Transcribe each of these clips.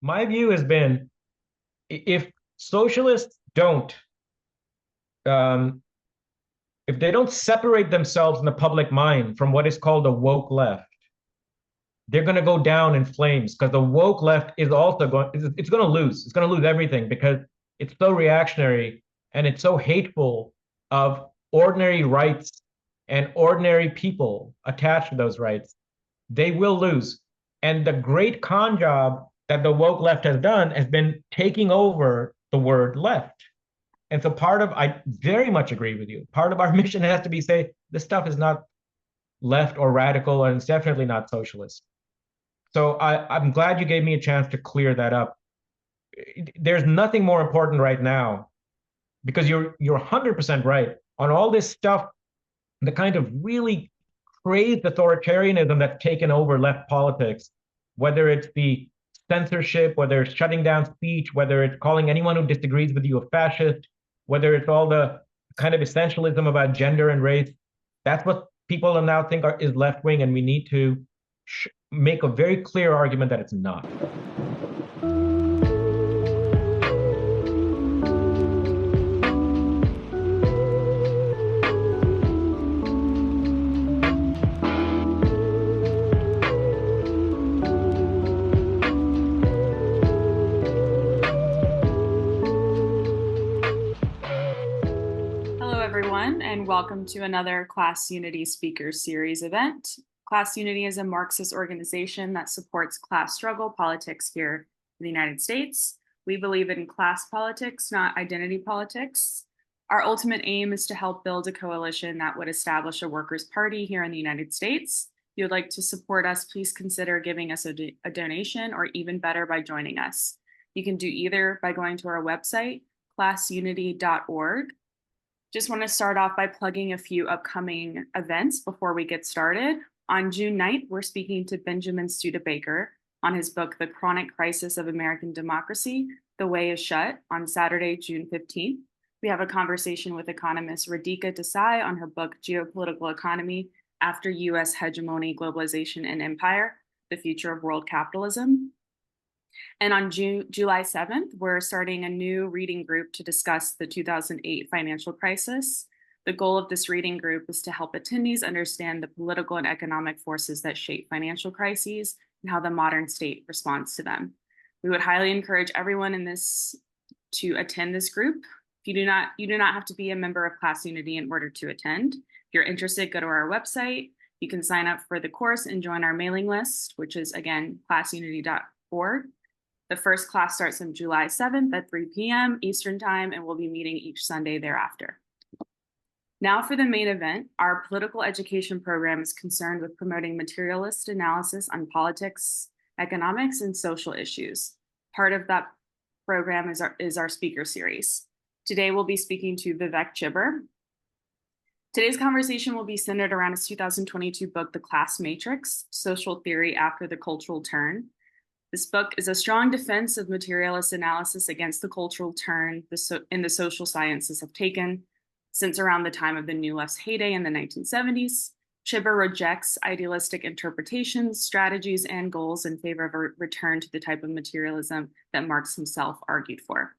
My view has been if socialists don't, um, if they don't separate themselves in the public mind from what is called a woke left, they're going to go down in flames because the woke left is also it's going to lose. It's going to lose everything because it's so reactionary and it's so hateful of ordinary rights and ordinary people attached to those rights. They will lose. And the great con job that the woke left has done has been taking over the word left. And so I very much agree with you. Part of our mission has to be say, this stuff is not left or radical, and it's definitely not socialist. So I'm glad you gave me a chance to clear that up. There's nothing more important right now because you're 100% right on all this stuff, the kind of really crazed authoritarianism that's taken over left politics, whether it's the censorship, whether it's shutting down speech, whether it's calling anyone who disagrees with you a fascist, whether it's all the kind of essentialism about gender and race. That's what people now think is left wing, and we need to make a very clear argument that it's not. Hello, everyone, and welcome to another Class Unity Speakers Series event. Class Unity is a Marxist organization that supports class struggle politics here in the United States. We believe in class politics, not identity politics. Our ultimate aim is to help build a coalition that would establish a workers' party here in the United States. If you'd like to support us, please consider giving us a donation, or even better, by joining us. You can do either by going to our website, classunity.org. Just want to start off by plugging a few upcoming events before we get started. On June 9th, we're speaking to Benjamin Studebaker on his book, The Chronic Crisis of American Democracy, The Way is Shut, on Saturday, June 15th. We have a conversation with economist Radhika Desai on her book, Geopolitical Economy, After U.S. Hegemony, Globalization, and Empire, The Future of World Capitalism. And on July 7th, we're starting a new reading group to discuss the 2008 financial crisis. The goal of this reading group is to help attendees understand the political and economic forces that shape financial crises and how the modern state responds to them. We would highly encourage everyone in this to attend this group. You do not have to be a member of Class Unity in order to attend. If you're interested, go to our website. You can sign up for the course and join our mailing list, which is, again, classunity.org. The first class starts on July 7th at 3 p.m. Eastern Time, and we'll be meeting each Sunday thereafter. Now for the main event. Our political education program is concerned with promoting materialist analysis on politics, economics, and social issues. Part of that program is our speaker series. Today we'll be speaking to Vivek Chibber. Today's conversation will be centered around his 2022 book, The Class Matrix: Social Theory After the Cultural Turn. This book is a strong defense of materialist analysis against the cultural turn in the social sciences have taken since around the time of the New Left's heyday in the 1970s. Chibber rejects idealistic interpretations, strategies, and goals in favor of a return to the type of materialism that Marx himself argued for.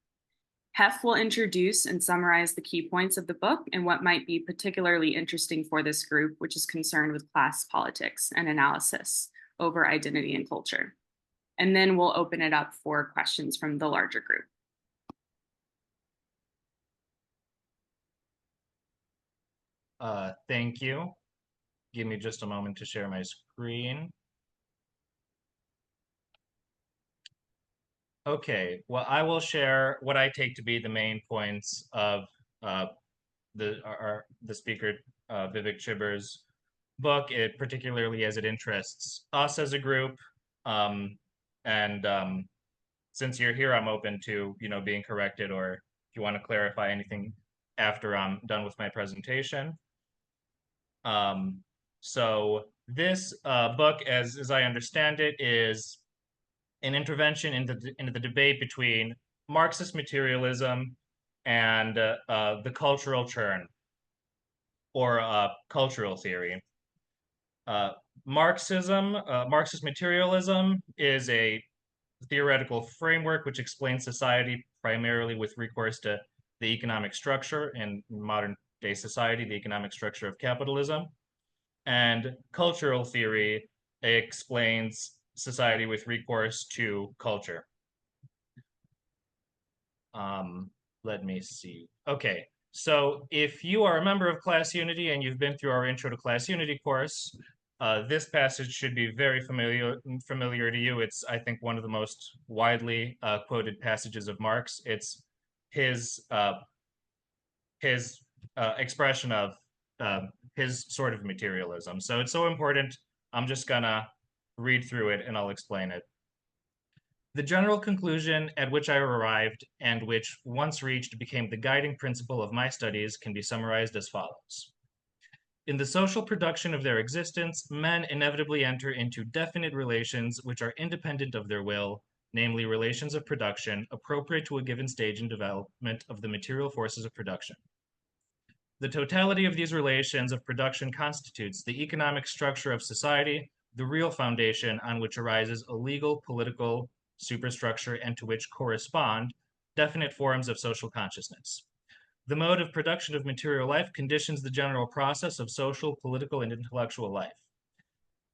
Hef will introduce and summarize the key points of the book and what might be particularly interesting for this group, which is concerned with class politics and analysis over identity and culture. And then we'll open it up for questions from the larger group. Thank you. Give me just a moment to share my screen. Okay, well, I will share what I take to be the main points of the speaker, Vivek Chibber's book, particularly as it interests us as a group. Since you're here, I'm open to being corrected, or if you want to clarify anything after I'm done with my presentation. So this book, as I understand it, is an intervention into the debate between Marxist materialism and the cultural turn, or cultural theory. Marxist materialism is a theoretical framework which explains society primarily with recourse to the economic structure in modern day society, the economic structure of capitalism. And cultural theory explains society with recourse to culture. Let me see. Okay, so if you are a member of Class Unity and you've been through our Intro to Class Unity course, this passage should be very familiar to you. It's, I think, one of the most widely quoted passages of Marx. It's his expression of his sort of materialism. So it's so important. I'm just gonna read through it and I'll explain it. The general conclusion at which I arrived, and which, once reached, became the guiding principle of my studies, can be summarized as follows. In the social production of their existence, men inevitably enter into definite relations which are independent of their will, namely relations of production, appropriate to a given stage in development of the material forces of production. The totality of these relations of production constitutes the economic structure of society, the real foundation on which arises a legal, political superstructure and to which correspond definite forms of social consciousness. The mode of production of material life conditions the general process of social, political, and intellectual life.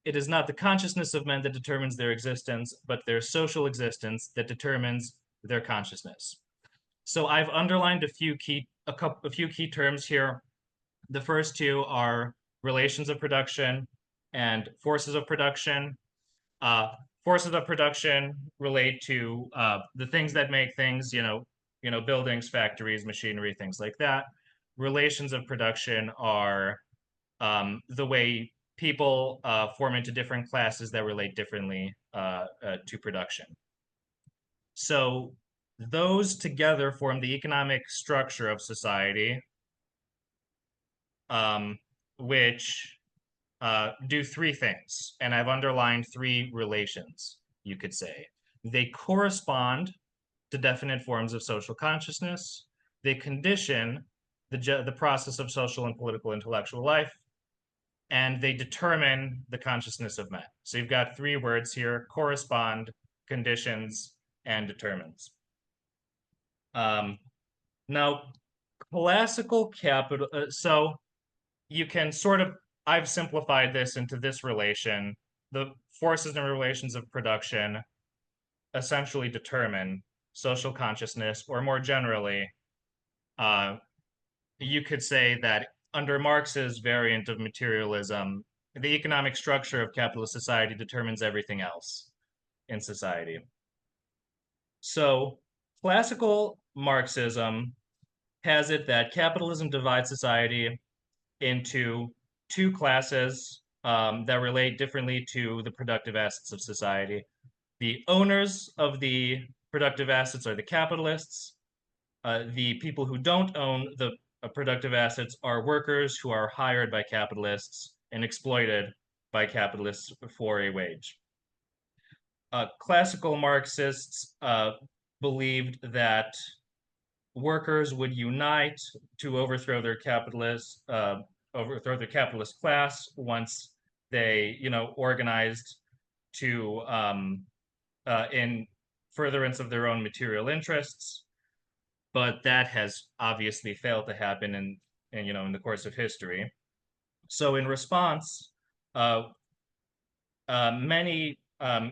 It is not the consciousness of men that determines their existence, but their social existence that determines their consciousness. So I've underlined a few key terms here. The first two are relations of production and forces of production. Forces of production relate to the things that make things, buildings, factories, machinery, things like that. Relations of production are the way people form into different classes that relate differently to production. So those together form the economic structure of society, which do three things, and I've underlined three relations, you could say. They correspond to definite forms of social consciousness. They condition the process of social and political intellectual life, and they determine the consciousness of men. So you've got three words here: correspond, conditions, and determines. Now, classical capital, so you can sort of, I've simplified this into this relation. The forces and relations of production essentially determine social consciousness, or more generally, you could say that under Marx's variant of materialism, the economic structure of capitalist society determines everything else in society. So classical Marxism has it that capitalism divides society into two classes that relate differently to the productive assets of society. The owners of the productive assets are the capitalists. The people who don't own the productive assets are workers who are hired by capitalists and exploited by capitalists for a wage. Classical Marxists believed that workers would unite to overthrow their capitalist class once they, organized to in furtherance of their own material interests. But that has obviously failed to happen in the course of history. So in response, many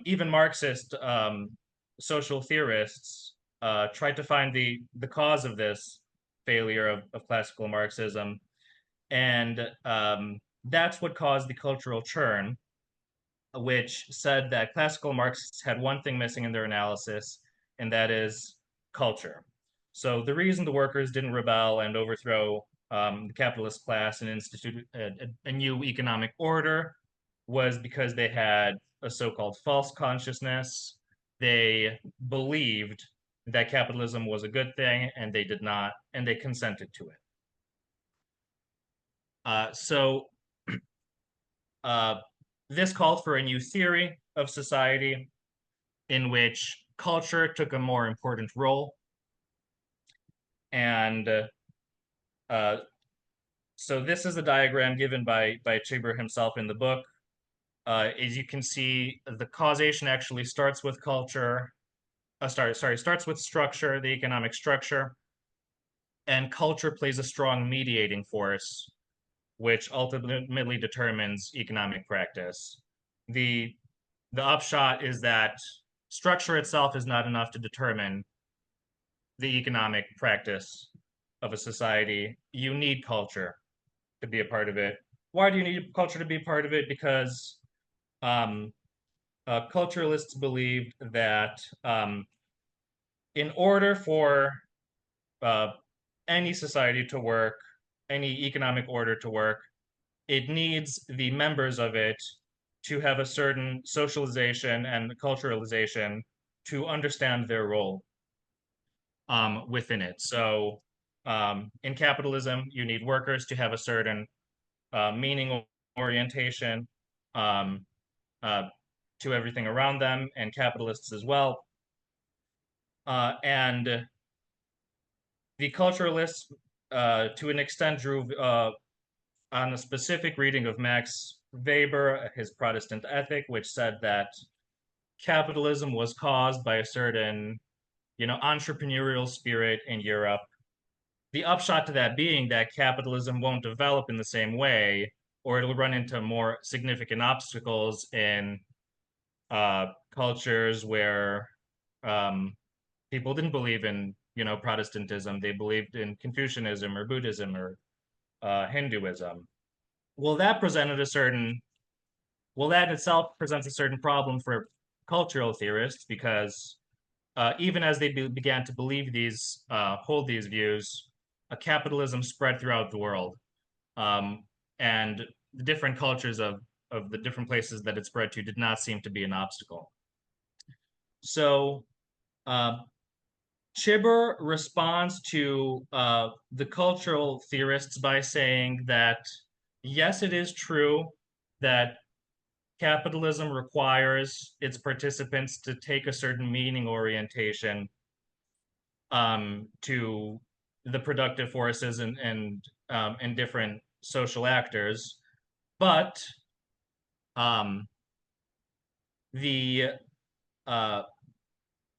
even Marxist social theorists tried to find the cause of this failure of classical Marxism, and that's what caused the cultural churn, which said that classical Marxists had one thing missing in their analysis, and that is culture. So the reason the workers didn't rebel and overthrow the capitalist class and institute a new economic order was because they had a so-called false consciousness. They believed that capitalism was a good thing, and they did not, and they consented to it. This called for a new theory of society in which culture took a more important role. And so this is a diagram given by Chibber himself in the book. As you can see, the causation actually starts with culture, starts with structure, the economic structure, and culture plays a strong mediating force, which ultimately determines economic practice. The upshot is that structure itself is not enough to determine the economic practice of a society. You need culture to be a part of it. Why do you need culture to be a part of it? Because um, culturalists believed that in order for uh, any society to work, any economic order to work, it needs the members of it to have a certain socialization and culturalization to understand their role within it. So in capitalism, you need workers to have a certain meaning orientation um, uh, to everything around them, and capitalists as well. And the culturalists, to an extent, drew on a specific reading of Max Weber, his Protestant Ethic, which said that capitalism was caused by a certain, entrepreneurial spirit in Europe. The upshot to that being that capitalism won't develop in the same way, or it'll run into more significant obstacles in cultures where people didn't believe in, Protestantism. They believed in Confucianism or Buddhism or Hinduism. Well, that presented a certain well, that in itself presents a certain problem for cultural theorists because even as they began to believe these, hold these views, capitalism spread throughout the world, um, and the different cultures of the different places that it spread to did not seem to be an obstacle. So uh, Chibber responds to the cultural theorists by saying that yes, it is true that capitalism requires its participants to take a certain meaning orientation to the productive forces and different social actors, but um, the uh,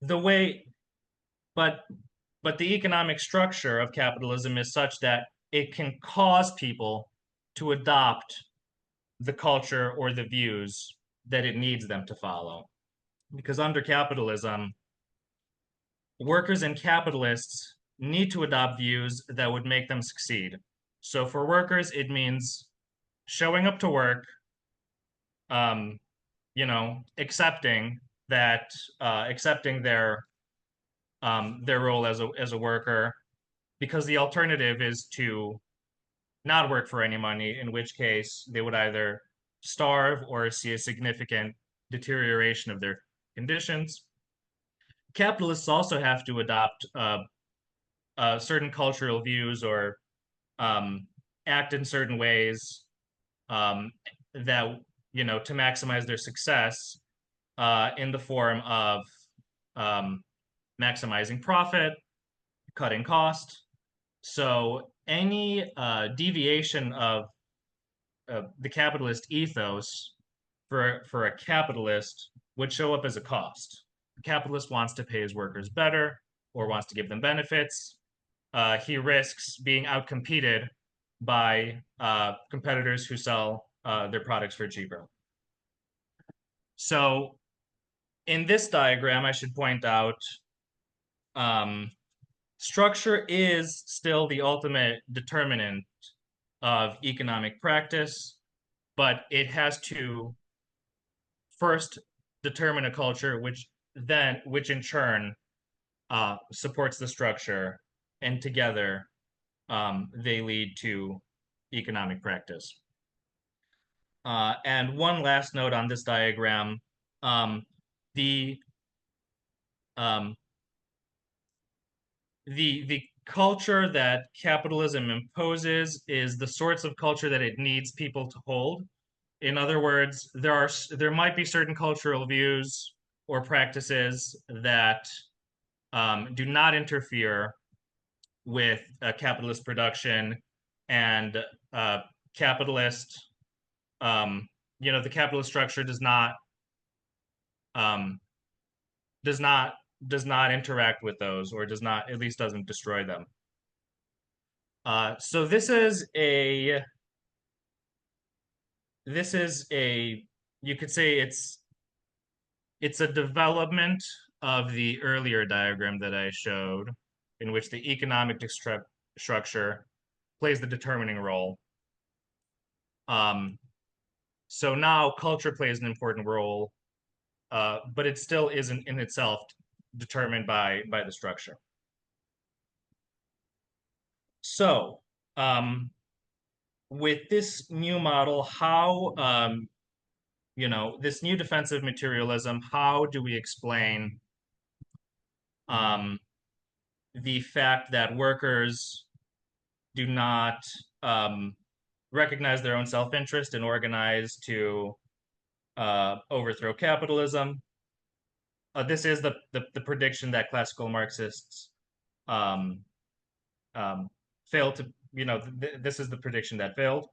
the way, but the economic structure of capitalism is such that it can cause people to adopt the culture or the views that it needs them to follow. Because under capitalism, workers and capitalists need to adopt views that would make them succeed. So for workers, it means showing up to work, um, accepting that, accepting their role as a worker, because the alternative is to not work for any money, in which case they would either starve or see a significant deterioration of their conditions. Capitalists also have to adopt certain cultural views or act in certain ways that to maximize their success in the form of maximizing profit, cutting cost. So any deviation of the capitalist ethos for a capitalist would show up as a cost. The capitalist wants to pay his workers better or wants to give them benefits. He risks being outcompeted by competitors who sell their products for cheaper. So in this diagram, I should point out structure is still the ultimate determinant of economic practice, but it has to first determine a culture which in turn supports the structure, and together they lead to economic practice. And one last note on this diagram, the the culture that capitalism imposes is the sorts of culture that it needs people to hold. In other words, there might be certain cultural views or practices that do not interfere with capitalist production and capitalist, the capitalist structure does not does not interact with those, or does not, at least doesn't destroy them. So this is a, you could say it's a development of the earlier diagram that I showed, in which the economic structure plays the determining role. So now culture plays an important role, but it still isn't in itself determined by the structure. So with this new model, how this new defensive materialism, how do we explain the fact that workers do not recognize their own self-interest and organize to overthrow capitalism? This is the prediction that classical Marxists failed to, this is the prediction that failed.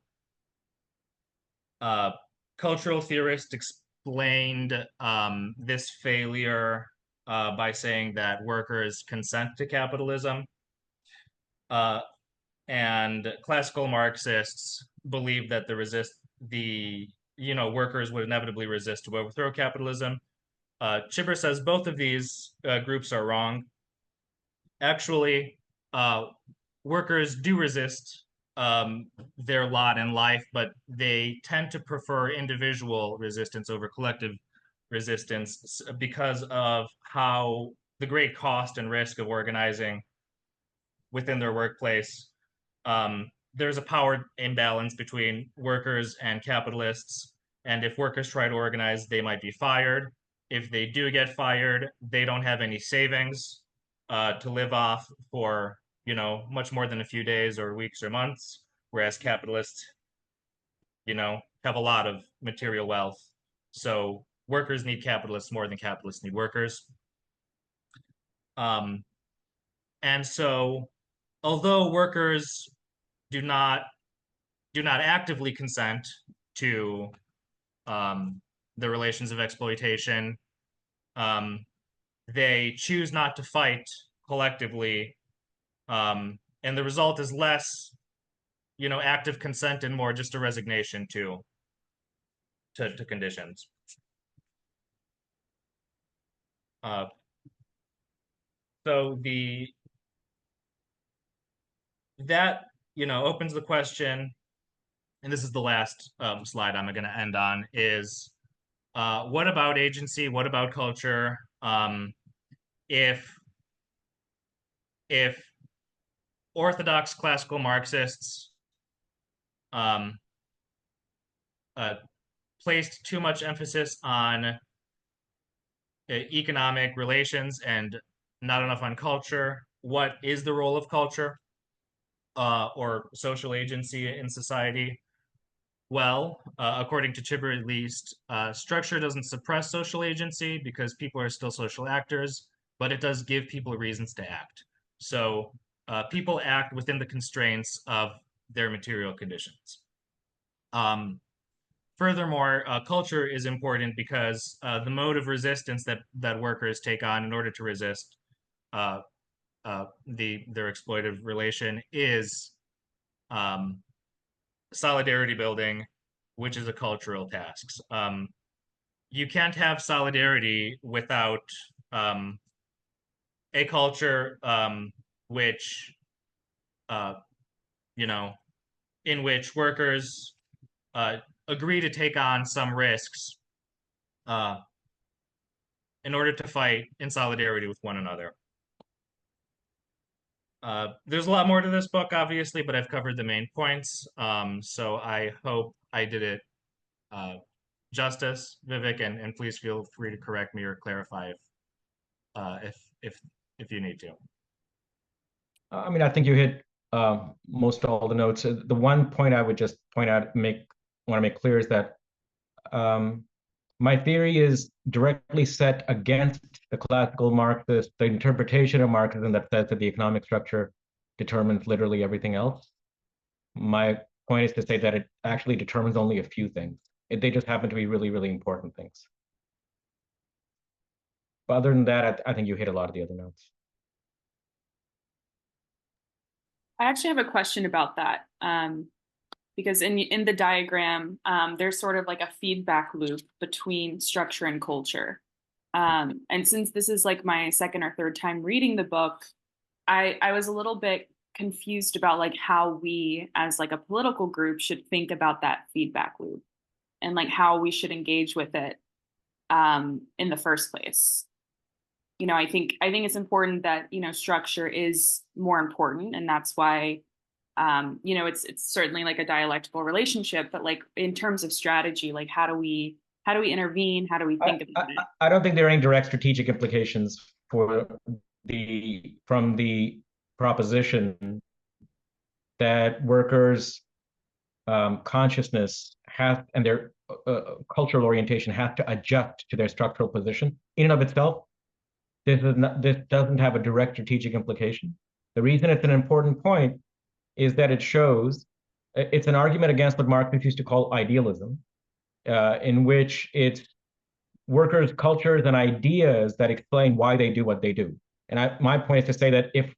Cultural theorists explained this failure by saying that workers consent to capitalism. And classical Marxists believe that workers would inevitably resist to overthrow capitalism. Chibber says both of these groups are wrong. Actually, workers do resist their lot in life, but they tend to prefer individual resistance over collective resistance because of how the great cost and risk of organizing within their workplace. There's a power imbalance between workers and capitalists, and if workers try to organize, they might be fired. If they do get fired, they don't have any savings to live off for much more than a few days or weeks or months, whereas capitalists have a lot of material wealth. So workers need capitalists more than capitalists need workers. And so although workers do not actively consent to the relations of exploitation, they choose not to fight collectively, and the result is less active consent and more just a resignation to conditions. So that opens the question, and this is the last slide I'm going to end on, is what about agency? What about culture? If orthodox classical Marxists placed too much emphasis on economic relations and not enough on culture, what is the role of culture or social agency in society? Well, according to Chibber at least, structure doesn't suppress social agency because people are still social actors, but it does give people reasons to act. So people act within the constraints of their material conditions. Furthermore, culture is important because the mode of resistance that workers take on in order to resist their exploitative relation is solidarity building, which is a cultural task. You can't have solidarity without a culture which, in which workers agree to take on some risks in order to fight in solidarity with one another. There's a lot more to this book, obviously, but I've covered the main points. So I hope I did it justice, Vivek, and please feel free to correct me or clarify if you need to. I mean, I think you hit most all the notes. The one point I would just point out, want to make clear is that my theory is directly set against the classical Marxist, the interpretation of Marxism that says that the economic structure determines literally everything else. My point is to say that it actually determines only a few things. They just happen to be really, really important things. But other than that, I think you hit a lot of the other notes. I actually have a question about that. Because in the diagram, there's sort of like a feedback loop between structure and culture. And since this is like my second or third time reading the book, I was a little bit confused about like how we as like a political group should think about that feedback loop and like how we should engage with it in the first place. I think it's important that structure is more important, and that's why it's certainly like a dialectical relationship. But like in terms of strategy, like how do we intervene? How do we think about it? I don't think there are any direct strategic implications from the proposition that workers' consciousness have and their cultural orientation have to adjust to their structural position in and of itself. This doesn't have a direct strategic implication. The reason it's an important point is that it shows it's an argument against what Marxists used to call idealism, in which it's workers' cultures and ideas that explain why they do what they do. And my point is to say that if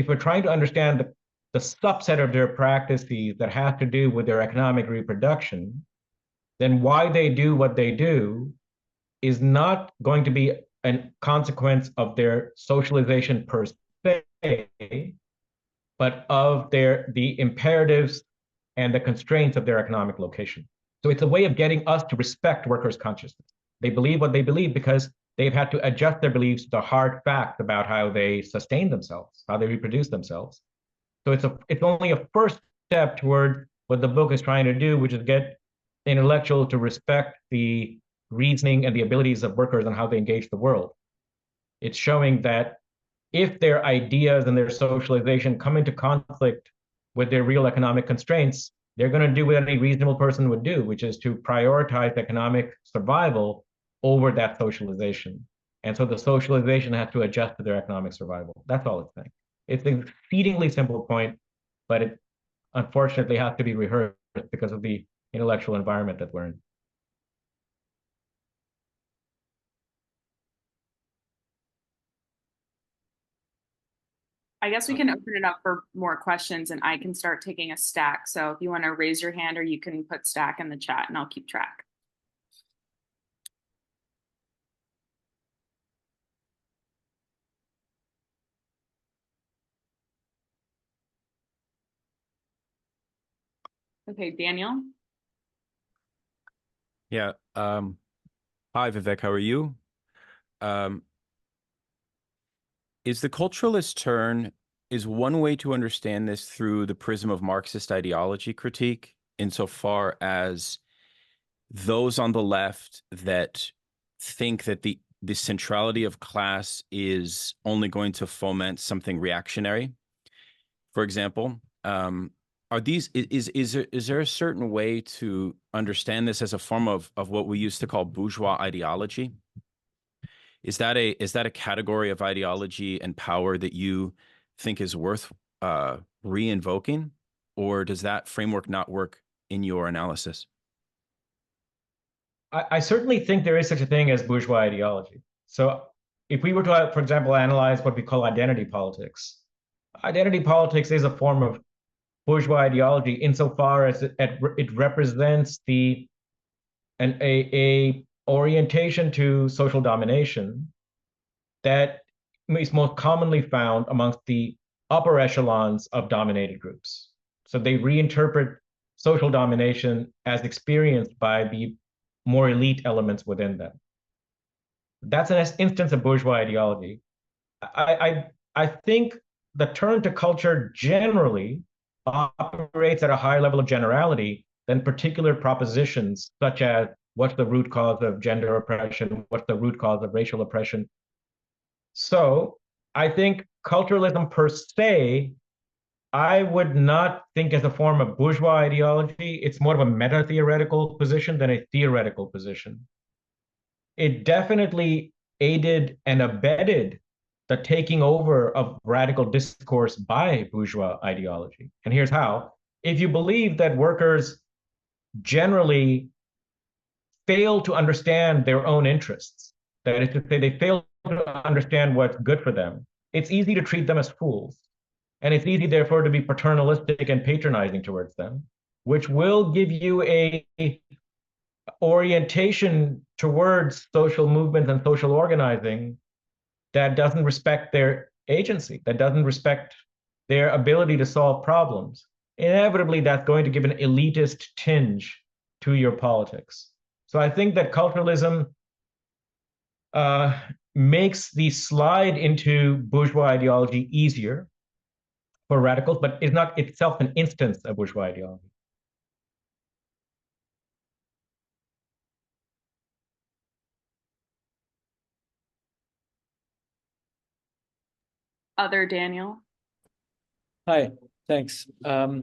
we're trying to understand the subset of their practices that have to do with their economic reproduction, then why they do what they do is not going to be a consequence of their socialization per se, but of the imperatives and the constraints of their economic location. So it's a way of getting us to respect workers' consciousness. They believe what they believe because they've had to adjust their beliefs to the hard facts about how they sustain themselves, how they reproduce themselves. So it's only a first step toward what the book is trying to do, which is get intellectuals to respect the reasoning and the abilities of workers and how they engage the world. It's showing that if their ideas and their socialization come into conflict with their real economic constraints, they're going to do what any reasonable person would do, which is to prioritize economic survival over that socialization. And so the socialization has to adjust to their economic survival. That's all it's saying. It's an exceedingly simple point, but it unfortunately has to be rehearsed because of the intellectual environment that we're in. I guess we can open it up for more questions and I can start taking a stack. So if you want to raise your hand or you can put stack in the chat and I'll keep track. Okay, Daniel. Yeah. Hi, Vivek. How are you? Is the culturalist turn, is one way to understand this through the prism of Marxist ideology critique, insofar as those on the left that think that the centrality of class is only going to foment something reactionary? For example, is there a certain way to understand this as a form of what we used to call bourgeois ideology? Is that a category of ideology and power that you think is worth re-invoking, or does that framework not work in your analysis? I certainly think there is such a thing as bourgeois ideology. So if we were to, for example, analyze what we call identity politics is a form of bourgeois ideology insofar as it represents a orientation to social domination that is most commonly found amongst the upper echelons of dominated groups. So they reinterpret social domination as experienced by the more elite elements within them. That's an instance of bourgeois ideology. I think the turn to culture generally operates at a higher level of generality than particular propositions such as what's the root cause of gender oppression, what's the root cause of racial oppression. So I think culturalism per se, I would not think as a form of bourgeois ideology. It's more of a meta-theoretical position than a theoretical position. It definitely aided and abetted the taking over of radical discourse by bourgeois ideology. And here's how. If you believe that workers generally fail to understand their own interests, That is to say, they fail to understand what's good for them. It's easy to treat them as fools. And it's easy, therefore, to be paternalistic and patronizing towards them, which will give you a orientation towards social movements and social organizing that doesn't respect their agency, that doesn't respect their ability to solve problems. Inevitably, that's going to give an elitist tinge to your politics. So I think that culturalism makes the slide into bourgeois ideology easier for radicals, but is not itself an instance of bourgeois ideology. Other Daniel. Hi, thanks. I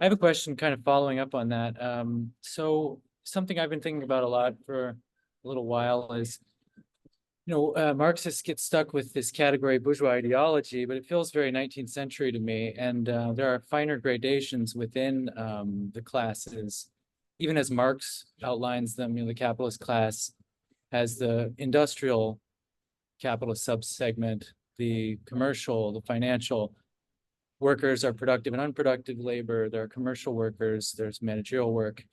have a question kind of following up on that. So something I've been thinking about a lot for a little while is, Marxists get stuck with this category bourgeois ideology, but it feels very 19th century to me. And there are finer gradations within the classes, even as Marx outlines them. The capitalist class has the industrial capitalist subsegment, the commercial, the financial. Workers are productive and unproductive labor. There are commercial workers, there's managerial work.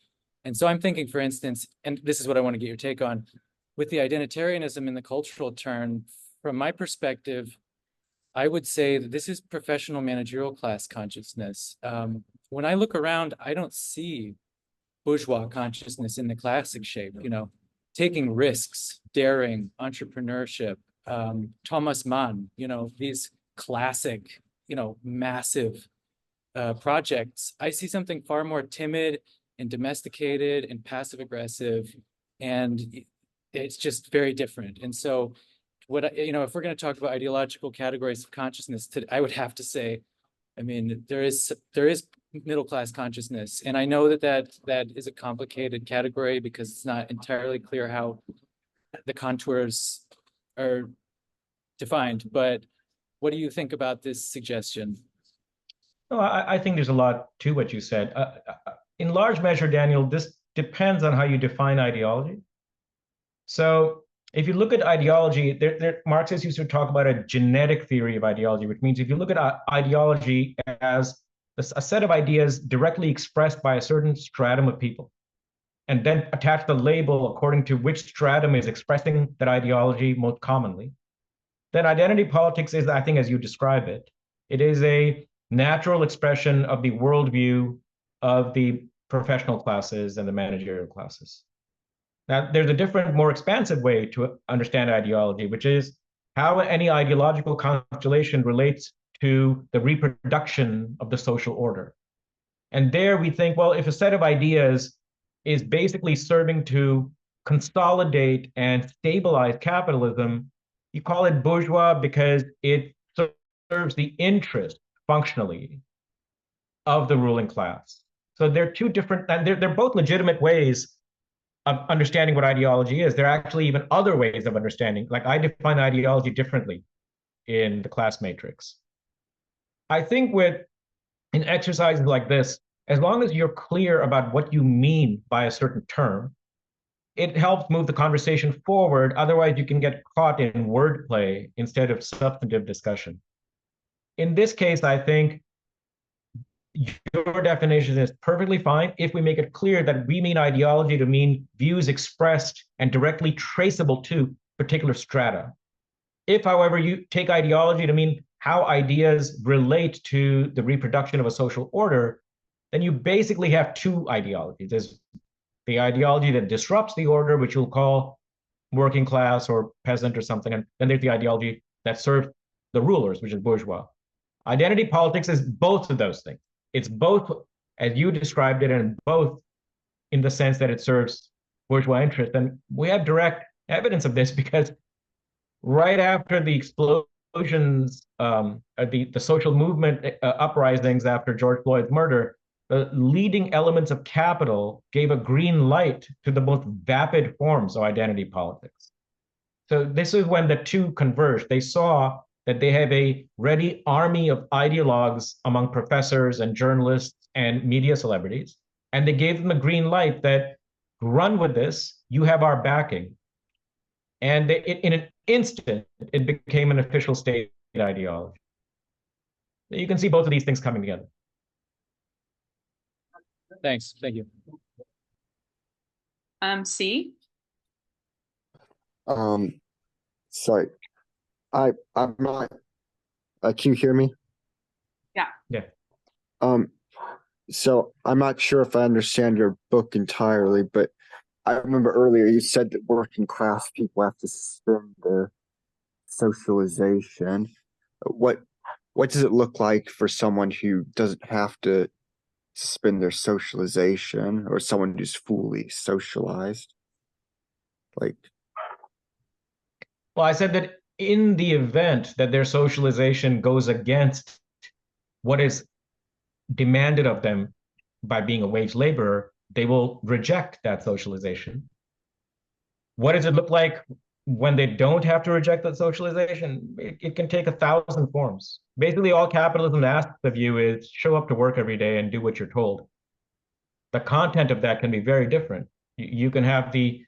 And so I'm thinking, for instance, and this is what I want to get your take on, with the identitarianism in the cultural turn, from my perspective, I would say that this is professional managerial class consciousness. When I look around, I don't see bourgeois consciousness in the classic shape, taking risks, daring, entrepreneurship, Thomas Mann, these classic, massive projects. I see something far more timid and domesticated and passive aggressive, and it's just very different. And so if we're going to talk about ideological categories of consciousness, I would have to say, there is middle-class consciousness. And I know that is a complicated category because it's not entirely clear how the contours are defined, but what do you think about this suggestion? No, I think there's a lot to what you said. In large measure, Daniel, this depends on how you define ideology. So if you look at ideology, Marxists used to talk about a genetic theory of ideology, which means if you look at ideology as a set of ideas directly expressed by a certain stratum of people, and then attach the label according to which stratum is expressing that ideology most commonly, then identity politics is, I think, as you describe it, it is a natural expression of the worldview of the professional classes and the managerial classes. Now, there's a different, more expansive way to understand ideology, which is how any ideological constellation relates to the reproduction of the social order. And there we think, well, if a set of ideas is basically serving to consolidate and stabilize capitalism, you call it bourgeois because it serves the interest functionally of the ruling class. So they're two different, and they're both legitimate ways of understanding what ideology is. There are actually even other ways of understanding. Like I define ideology differently in the class matrix. I think in exercises like this, as long as you're clear about what you mean by a certain term, it helps move the conversation forward. Otherwise, you can get caught in wordplay instead of substantive discussion. In this case, I think your definition is perfectly fine if we make it clear that we mean ideology to mean views expressed and directly traceable to particular strata. If, however, you take ideology to mean how ideas relate to the reproduction of a social order, then you basically have two ideologies. There's the ideology that disrupts the order, which you'll call working class or peasant or something, and then there's the ideology that serves the rulers, which is bourgeois. Identity politics is both of those things. It's both, as you described it, and both in the sense that it serves bourgeois interest. And we have direct evidence of this because right after the explosions, the social movement uprisings after George Floyd's murder, the leading elements of capital gave a green light to the most vapid forms of identity politics. So this is when the two converged. They saw that they have a ready army of ideologues among professors and journalists and media celebrities, and they gave them a green light that run with this, you have our backing. And in an instant, it became an official state ideology. You can see both of these things coming together. Thanks. Thank you. C. Sorry, I'm not. Can you hear me? Yeah. Yeah. So I'm not sure if I understand your book entirely, but I remember earlier you said that working class people have to suspend their socialization. What does it look like for someone who doesn't have to suspend their socialization, or someone who's fully socialized? Like, Well, I said that in the event that their socialization goes against what is demanded of them by being a wage laborer, they will reject that socialization. What does it look like when they don't have to reject that socialization? It can take 1,000 forms. Basically, all capitalism asks of you is show up to work every day and do what you're told. The content of that can be very different. You can have the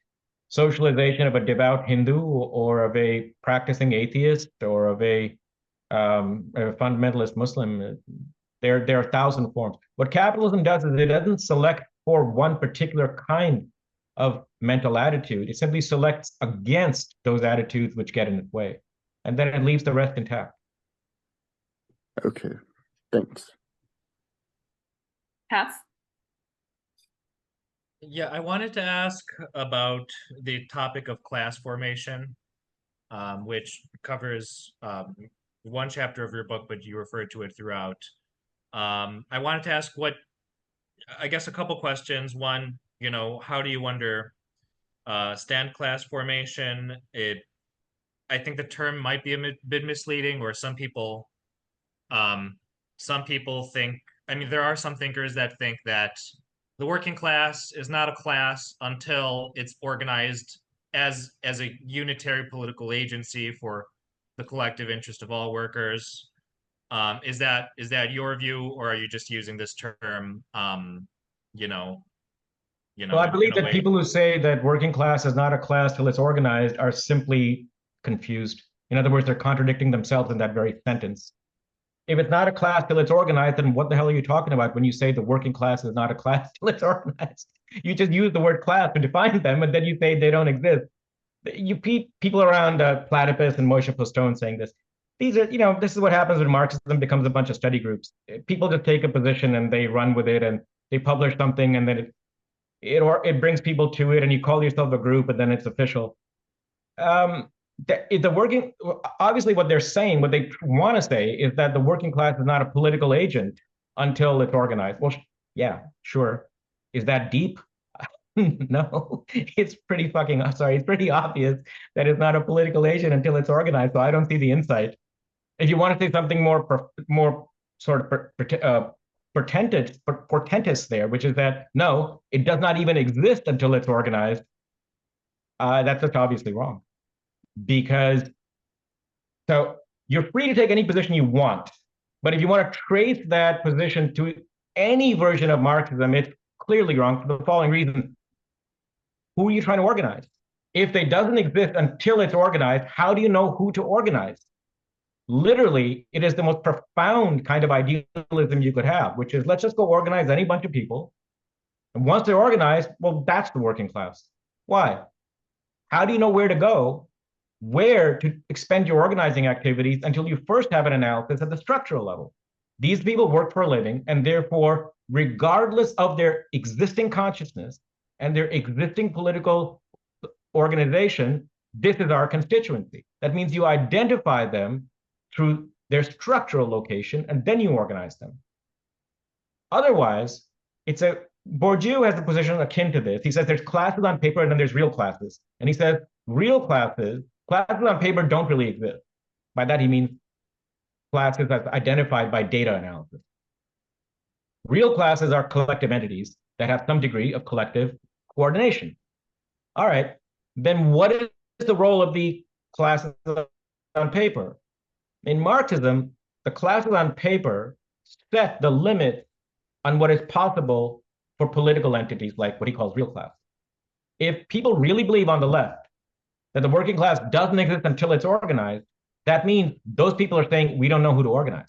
socialization of a devout Hindu or of a practicing atheist or of a fundamentalist Muslim. There are 1,000 forms. What capitalism does is it doesn't select for one particular kind of mental attitude. It simply selects against those attitudes which get in its way, and then it leaves the rest intact. okay, thanks. Hef. Yeah, I wanted to ask about the topic of class formation, which covers one chapter of your book, but you referred to it throughout. I wanted to ask I guess a couple questions. One, how do you understand class formation? I think the term might be a bit misleading, or some people think, I mean, there are some thinkers that think that the working class is not a class until it's organized as a unitary political agency for the collective interest of all workers. Is that your view, or are you just using this term, Well, I believe in a that way? people who say that working class is not a class till it's organized are simply confused. In other words, they're contradicting themselves in that very sentence. If it's not a class till it's organized, then what the hell are you talking about when you say the working class is not a class till it's organized? You just use the word class to define them, and then you say they don't exist. You people around Platypus and Moshe Postone saying this. These are, this is what happens when Marxism becomes a bunch of study groups. People just take a position and they run with it, and they publish something, and then it brings people to it, and you call yourself a group, and then it's official. The working, obviously what they're saying, what they want to say is that the working class is not a political agent until it's organized. Well, yeah, sure. Is that deep? No, it's pretty it's pretty obvious that it's not a political agent until it's organized. So I don't see the insight. If you want to say something more sort of portentous there, which is that no, it does not even exist until it's organized, that's just obviously wrong. Because so you're free to take any position you want, but if you want to trace that position to any version of Marxism, it's clearly wrong for the following reason. Who are you trying to organize? If they doesn't exist until it's organized, how do you know who to organize? Literally, it is the most profound kind of idealism you could have, which is let's just go organize any bunch of people. And once they're organized, well, that's the working class. Why? How do you know where to go, where to expend your organizing activities until you first have an analysis at the structural level? These people work for a living, and therefore, regardless of their existing consciousness and their existing political organization, this is our constituency. That means you identify them through their structural location, and then you organize them. Otherwise, Bourgeois has a position akin to this. He says there's classes on paper and then there's real classes. And he says real classes on paper don't really exist. By that, he means classes that's identified by data analysis. Real classes are collective entities that have some degree of collective coordination. All right, then what is the role of the classes on paper? In Marxism, the classes on paper set the limit on what is possible for political entities like what he calls real class. If people really believe on the left that the working class doesn't exist until it's organized, that means those people are saying we don't know who to organize.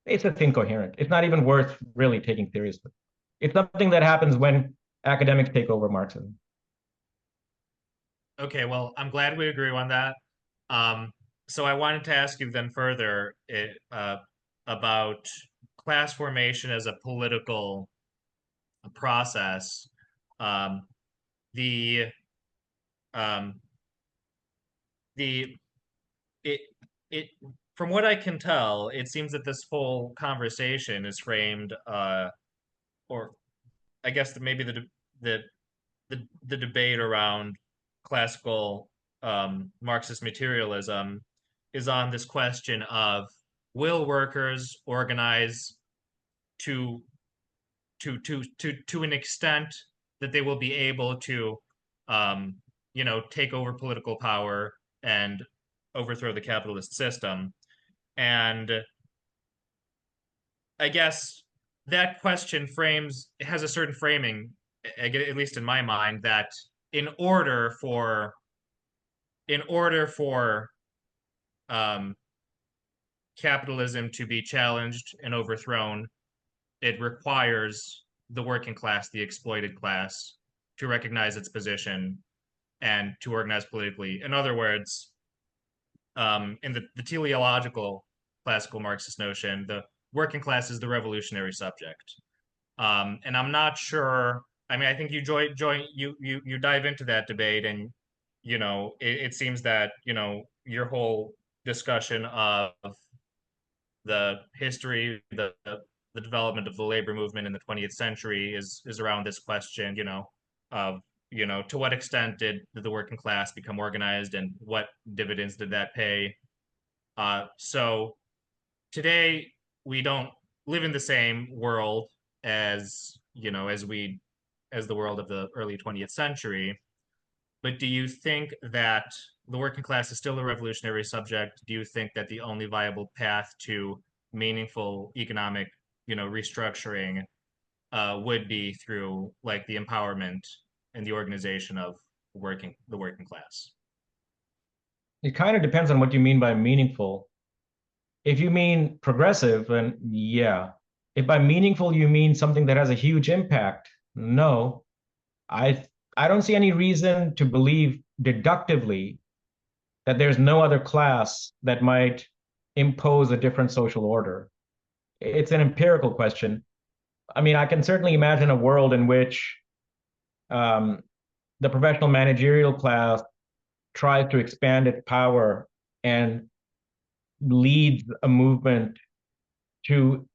It's just incoherent. It's not even worth really taking seriously. It's something that happens when academics take over Marxism. Okay, well, I'm glad we agree on that. So I wanted to ask you then further about class formation as a political process. Um, the um, the it it from what I can tell, it seems that this whole conversation is framed, or I guess that maybe the the debate around classical Marxist materialism is on this question of, will workers organize to to an extent that they will be able to take over political power and overthrow the capitalist system. And I guess that question has a certain framing, at least in my mind, that in order for um, capitalism to be challenged and overthrown, it requires the working class, the exploited class, to recognize its position and to organize politically. In other words, in the teleological classical Marxist notion, the working class is the revolutionary subject. And I'm not sure. I mean, I think you dive into that debate, and it seems that your whole discussion of the history, the development of the labor movement in the 20th century is around this question, of to what extent did the working class become organized, and what dividends did that pay? So today we don't live in the same world as as the world of the early 20th century. But do you think that the working class is still a revolutionary subject? Do you think that the only viable path to meaningful economic, restructuring would be through like the empowerment and the organization of the working class? It kind of depends on what you mean by meaningful. If you mean progressive, then yeah. If by meaningful you mean something that has a huge impact, no. I I don't see any reason to believe deductively that there's no other class that might impose a different social order. It's an empirical question. I mean, I can certainly imagine a world in which um, the professional managerial class tries to expand its power and leads a movement to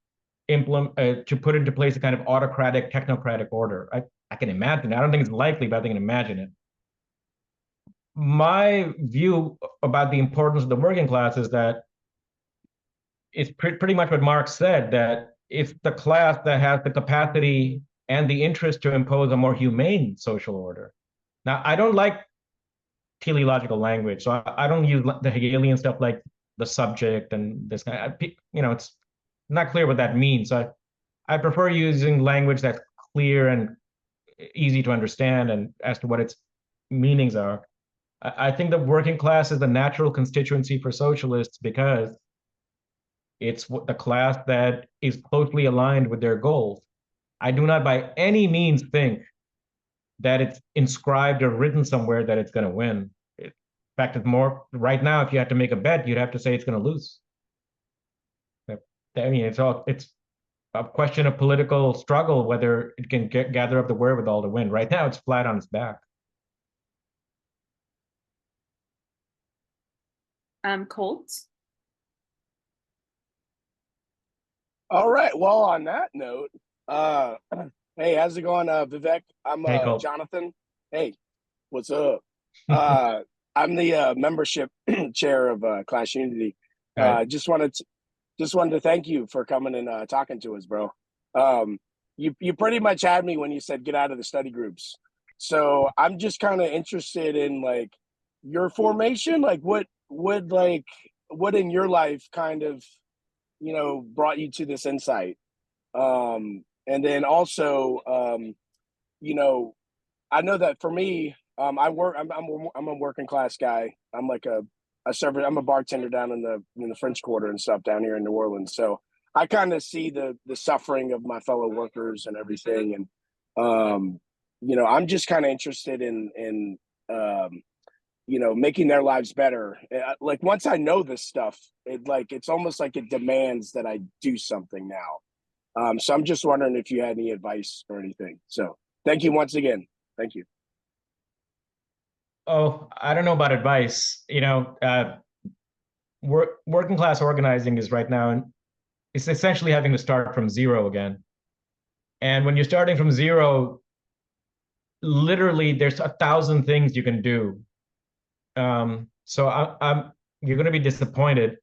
implement to put into place a kind of autocratic technocratic order. I can imagine it. I don't think it's likely, but I can imagine it. My view about the importance of the working class is that it's pretty much what Marx said, that it's the class that has the capacity and the interest to impose a more humane social order. Now, I don't like teleological language, so I don't use the Hegelian stuff like the subject and this kind of, it's not clear what that means. So I prefer using language that's clear and easy to understand and as to what its meanings are. I think the working class is the natural constituency for socialists because it's the class that is closely aligned with their goals. I do not by any means think that it's inscribed or written somewhere that it's going to win. In fact, it's more right now, if you had to make a bet, you'd have to say it's going to lose. I mean, it's a question of political struggle, whether it can gather up the wherewithal to win. Right now, it's flat on its back. Colt? All right. Well, on that note, hey, how's it going, Vivek? I'm Hey, Colt. Jonathan. Hey, what's up? I'm the membership chair of Class Unity. Right. Just wanted to thank you for coming and talking to us, bro. You pretty much had me when you said get out of the study groups. So I'm just kind of interested in like your formation, like what in your life kind of brought you to this insight. And then also I know that for me, I'm a working class guy. I'm like a server. I'm a bartender down in the French Quarter and stuff down here in New Orleans. So I kind of see the suffering of my fellow workers and everything. And I'm just kind of interested in making their lives better. Like once I know this stuff, it's almost like it demands that I do something now. So I'm just wondering if you had any advice or anything. So thank you once again. Thank you. Oh, I don't know about advice. Working class organizing is right now, and it's essentially having to start from zero again. And when you're starting from zero, literally there's 1,000 things you can do. So you're going to be disappointed.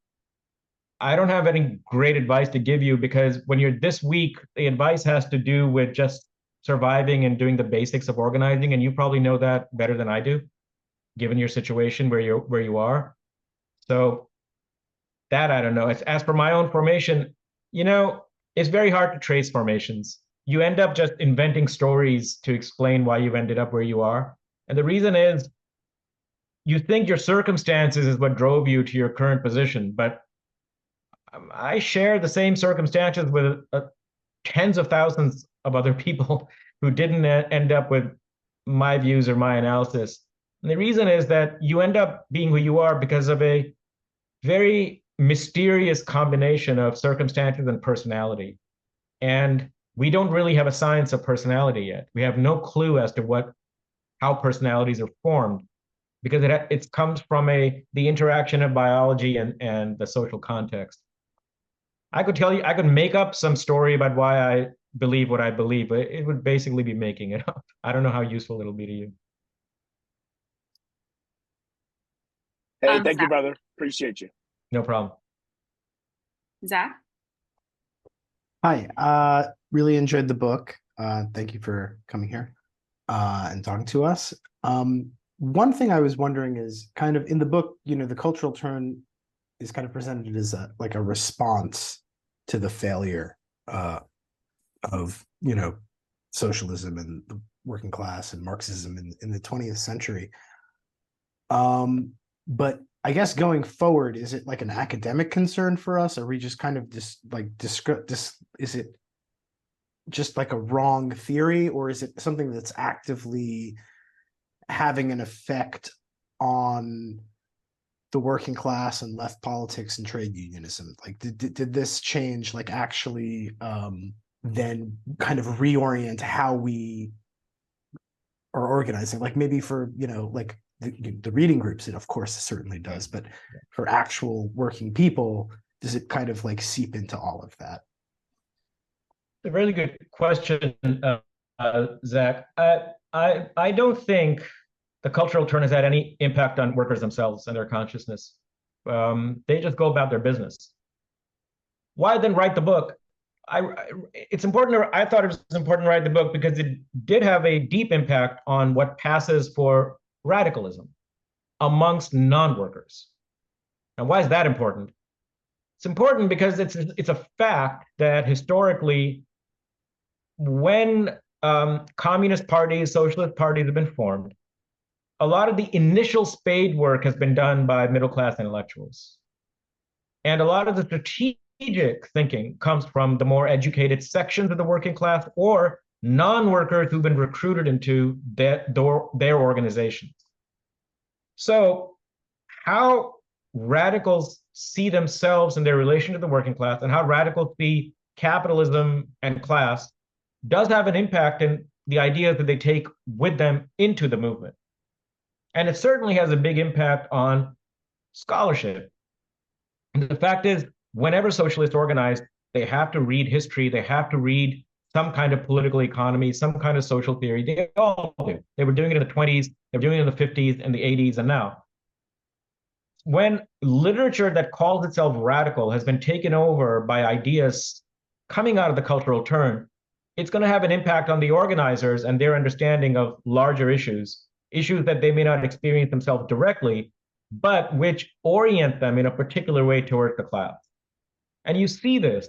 I don't have any great advice to give you, because when you're this weak, the advice has to do with just surviving and doing the basics of organizing, and you probably know that better than I do, given your situation where you are. So that I don't know. As for my own formation, it's very hard to trace formations. You end up just inventing stories to explain why you've ended up where you are. And the reason is you think your circumstances is what drove you to your current position, but I share the same circumstances with tens of thousands of other people who didn't end up with my views or my analysis. And the reason is that you end up being who you are because of a very mysterious combination of circumstances and personality. And we don't really have a science of personality yet. We have no clue as to how personalities are formed, because it comes from the interaction of biology and the social context. I could make up some story about why I believe what I believe, but it would basically be making it up. I don't know how useful it'll be to you. Hey, thank you, brother. Appreciate you. No problem. Zach? Hi, really enjoyed the book. Thank you for coming here and talking to us. One thing I was wondering is kind of in the book, the cultural turn is kind of presented as a response to the failure of socialism and the working class and Marxism in the 20th century. But I guess going forward, is it like an academic concern for us? Are we just kind of is it just like a wrong theory, or is it something that's actively having an effect on the working class and left politics and trade unionism? Like, did this change actually then kind of reorient how we are organizing? Like maybe for the reading groups, it of course certainly does, but for actual working people, does it kind of seep into all of that? A really good question, Zach. I don't think the cultural turn has had any impact on workers themselves and their consciousness. They just go about their business. Why then write the book? I thought it was important to write the book because it did have a deep impact on what passes for radicalism amongst non-workers. And why is that important? It's important because it's a fact that historically, when communist parties, socialist parties have been formed, a lot of the initial spade work has been done by middle-class intellectuals. And a lot of the strategic thinking comes from the more educated sections of the working class or non-workers who've been recruited into their organizations. So how radicals see themselves in their relation to the working class and how radicals see capitalism and class does have an impact in the ideas that they take with them into the movement. And it certainly has a big impact on scholarship. And the fact is, whenever socialists organize, they have to read history, they have to read some kind of political economy, some kind of social theory. They all do. They were doing it in the 20s, they were doing it in the 50s and the 80s, and now. When literature that calls itself radical has been taken over by ideas coming out of the cultural turn, it's going to have an impact on the organizers and their understanding of larger issues that they may not experience themselves directly, but which orient them in a particular way towards the class. And you see this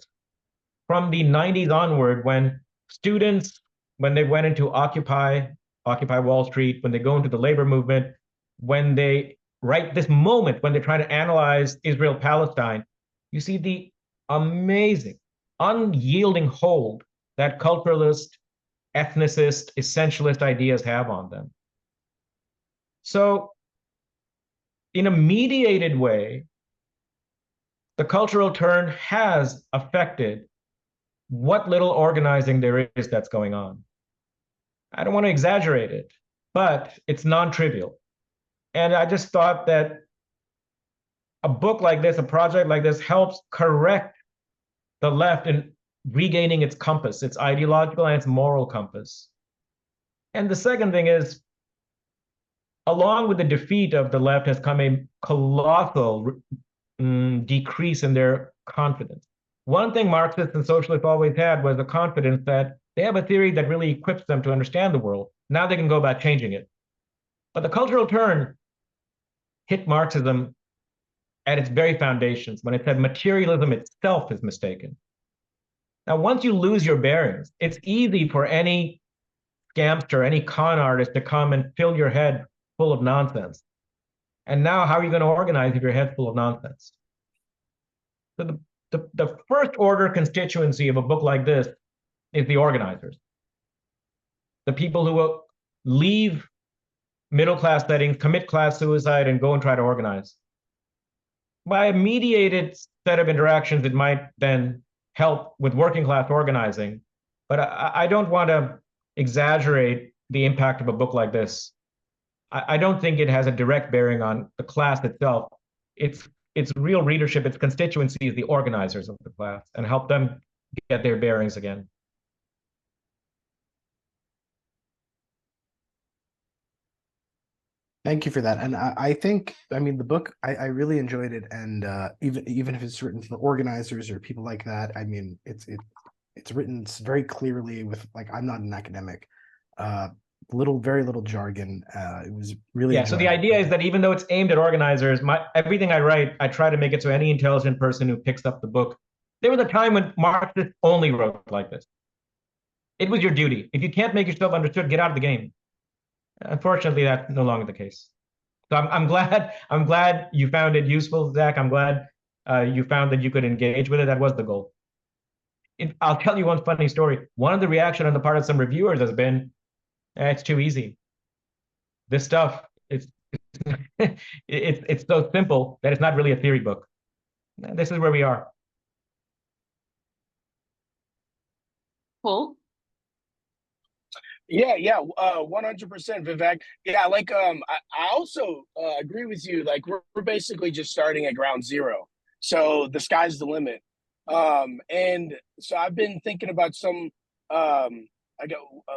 from the 90s onward when students, when they went into Occupy Occupy Wall Street, when they go into the labor movement, when they, right this moment, when they're trying to analyze Israel-Palestine, you see the amazing, unyielding hold that culturalist, ethnicist, essentialist ideas have on them. So, in a mediated way, the cultural turn has affected what little organizing there is that's going on. I don't want to exaggerate it, but it's non-trivial. And I just thought that a book like this, a project like this, helps correct the left in regaining its compass, its ideological and its moral compass. And the second thing is, along with the defeat of the left has come a colossal decrease in their confidence. One thing Marxists and socialists always had was the confidence that they have a theory that really equips them to understand the world. Now they can go about changing it. But the cultural turn hit Marxism at its very foundations when it said materialism itself is mistaken. Now, once you lose your bearings, it's easy for any scamster, any con artist to come and fill your head full of nonsense. And now, how are you going to organize if your head's full of nonsense? So the first order constituency of a book like this is the organizers. The people who will leave middle class settings, commit class suicide, and go and try to organize. By a mediated set of interactions, it might then help with working class organizing. But I don't want to exaggerate the impact of a book like this. I don't think it has a direct bearing on the class itself. Its real readership, its constituency is the organizers of the class, and help them get their bearings again. Thank you for that. And I think, I mean, the book, I really enjoyed it. And even if it's written for organizers or people like that, I mean, it's written very clearly with, like, I'm not an academic, very little jargon. It was really Yeah. So the idea is that even though it's aimed at organizers, everything I write, I try to make it so any intelligent person who picks up the book. There was a time when Marxists only wrote like this. It was your duty. If you can't make yourself understood, get out of the game. Unfortunately, that's no longer the case. So I'm glad you found it useful, Zach. I'm glad you found that you could engage with it. That was the goal. I'll tell you one funny story. One of the reaction on the part of some reviewers has been, it's too easy. This stuff, it's so simple that it's not really a theory book. This is where we are. Cool. Yeah, 100%, Vivek. Yeah, like I also agree with you. Like we're basically just starting at ground zero, so the sky's the limit. And so I've been thinking about some.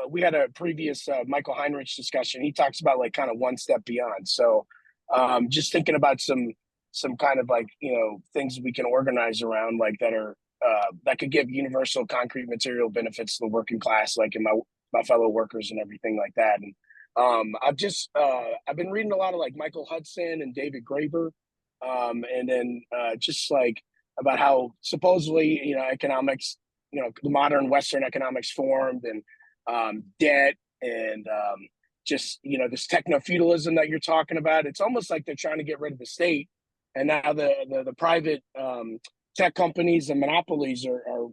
We had a previous Michael Heinrich discussion. He talks about like kind of one step beyond. So just thinking about some kind of like things we can organize around, like that are that could give universal concrete material benefits to the working class, like in my fellow workers and everything like that. And I've been reading a lot of like Michael Hudson and David Graeber, and then just like about how supposedly economics, the modern Western economics formed, and debt, and just this techno-feudalism that you're talking about. It's almost like they're trying to get rid of the state, and now the private tech companies and monopolies are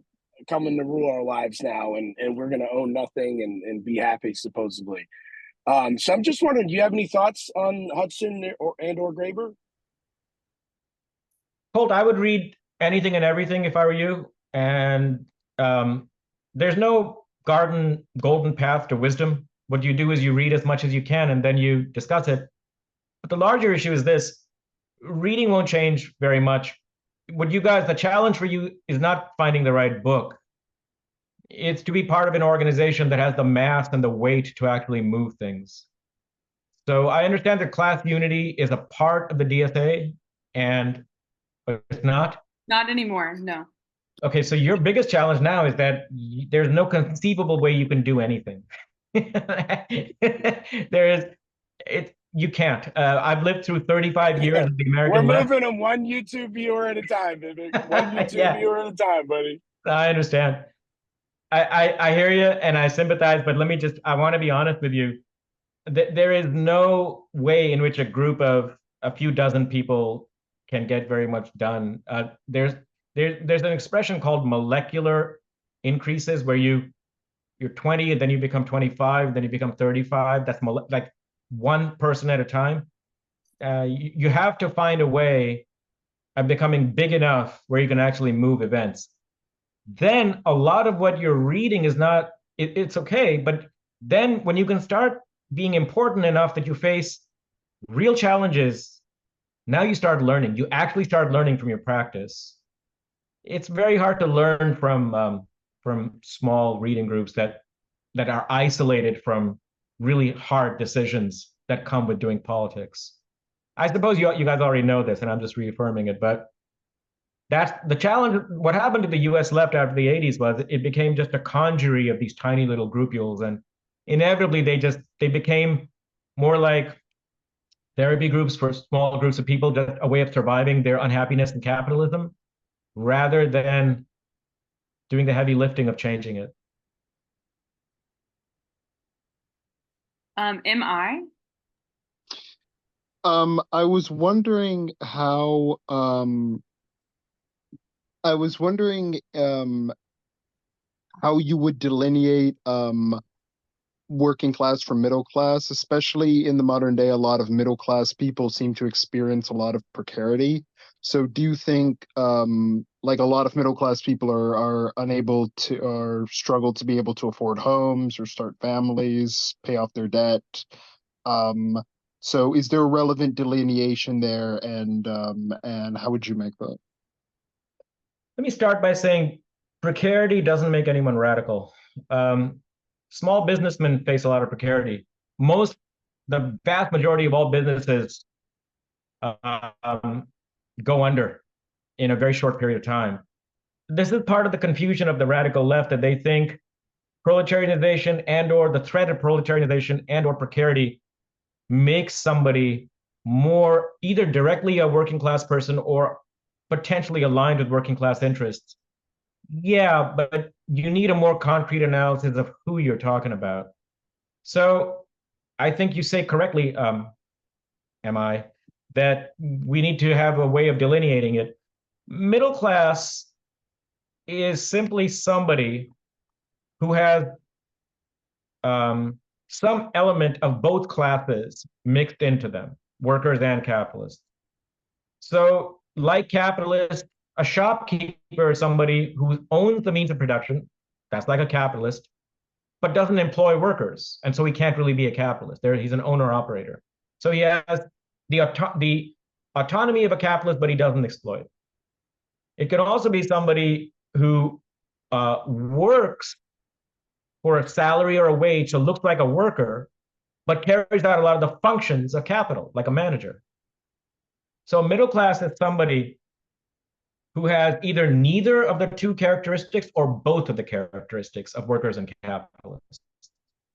coming to rule our lives now, and we're going to own nothing and be happy, supposedly. So I'm just wondering, do you have any thoughts on Hudson or Graeber? Holt, I would read anything and everything if I were you. And there's no golden path to wisdom. What you do is you read as much as you can and then you discuss it. But the larger issue is this: reading won't change very much. The challenge for you is not finding the right book. It's to be part of an organization that has the mass and the weight to actually move things. So I understand that class unity is a part of the DSA, but it's not. Not anymore, no. Okay, so your biggest challenge now is that there's no conceivable way you can do anything. You can't. I've lived through 35 years of the American left. We're moving them one YouTube viewer at a time, Vivek. One YouTube viewer at a time, buddy. I understand. I hear you and I sympathize, but I want to be honest with you. there is no way in which a group of a few dozen people can get very much done. There's an expression called molecular increases where you're 20 and then you become 25, then you become 35. That's like one person at a time. You have to find a way of becoming big enough where you can actually move events. Then a lot of what you're reading is not, it's okay, but then when you can start being important enough that you face real challenges, now you start learning. You actually start learning from your practice. It's very hard to learn from small reading groups that are isolated from really hard decisions that come with doing politics. I suppose you guys already know this, and I'm just reaffirming it, but that's the challenge. What happened to the US left after the 80s was it became just a congery of these tiny little groupules, and inevitably they became more like therapy groups for small groups of people, just a way of surviving their unhappiness in capitalism, rather than doing the heavy lifting of changing it. Am I? I was wondering how how you would delineate working class from middle class, especially in the modern day. A lot of middle class people seem to experience a lot of precarity. So do you think like a lot of middle class people are unable to or struggle to be able to afford homes or start families, pay off their debt? So is there a relevant delineation there, and how would you make that? Let me start by saying precarity doesn't make anyone radical. Small businessmen face a lot of precarity. The vast majority of all businesses go under in a very short period of time. This is part of the confusion of the radical left, that they think proletarianization and or the threat of proletarianization and or precarity makes somebody more either directly a working class person or potentially aligned with working class interests. Yeah, but you need a more concrete analysis of who you're talking about. So I think you say correctly, MI, that we need to have a way of delineating it. Middle class is simply somebody who has some element of both classes mixed into them, workers and capitalists. So like capitalists, a shopkeeper is somebody who owns the means of production. That's like a capitalist, but doesn't employ workers. And so he can't really be a capitalist. He's an owner-operator. So he has the autonomy of a capitalist, but he doesn't exploit. It can also be somebody who works for a salary or a wage, so looks like a worker, but carries out a lot of the functions of capital, like a manager. So middle class is somebody who has either neither of the two characteristics or both of the characteristics of workers and capitalists.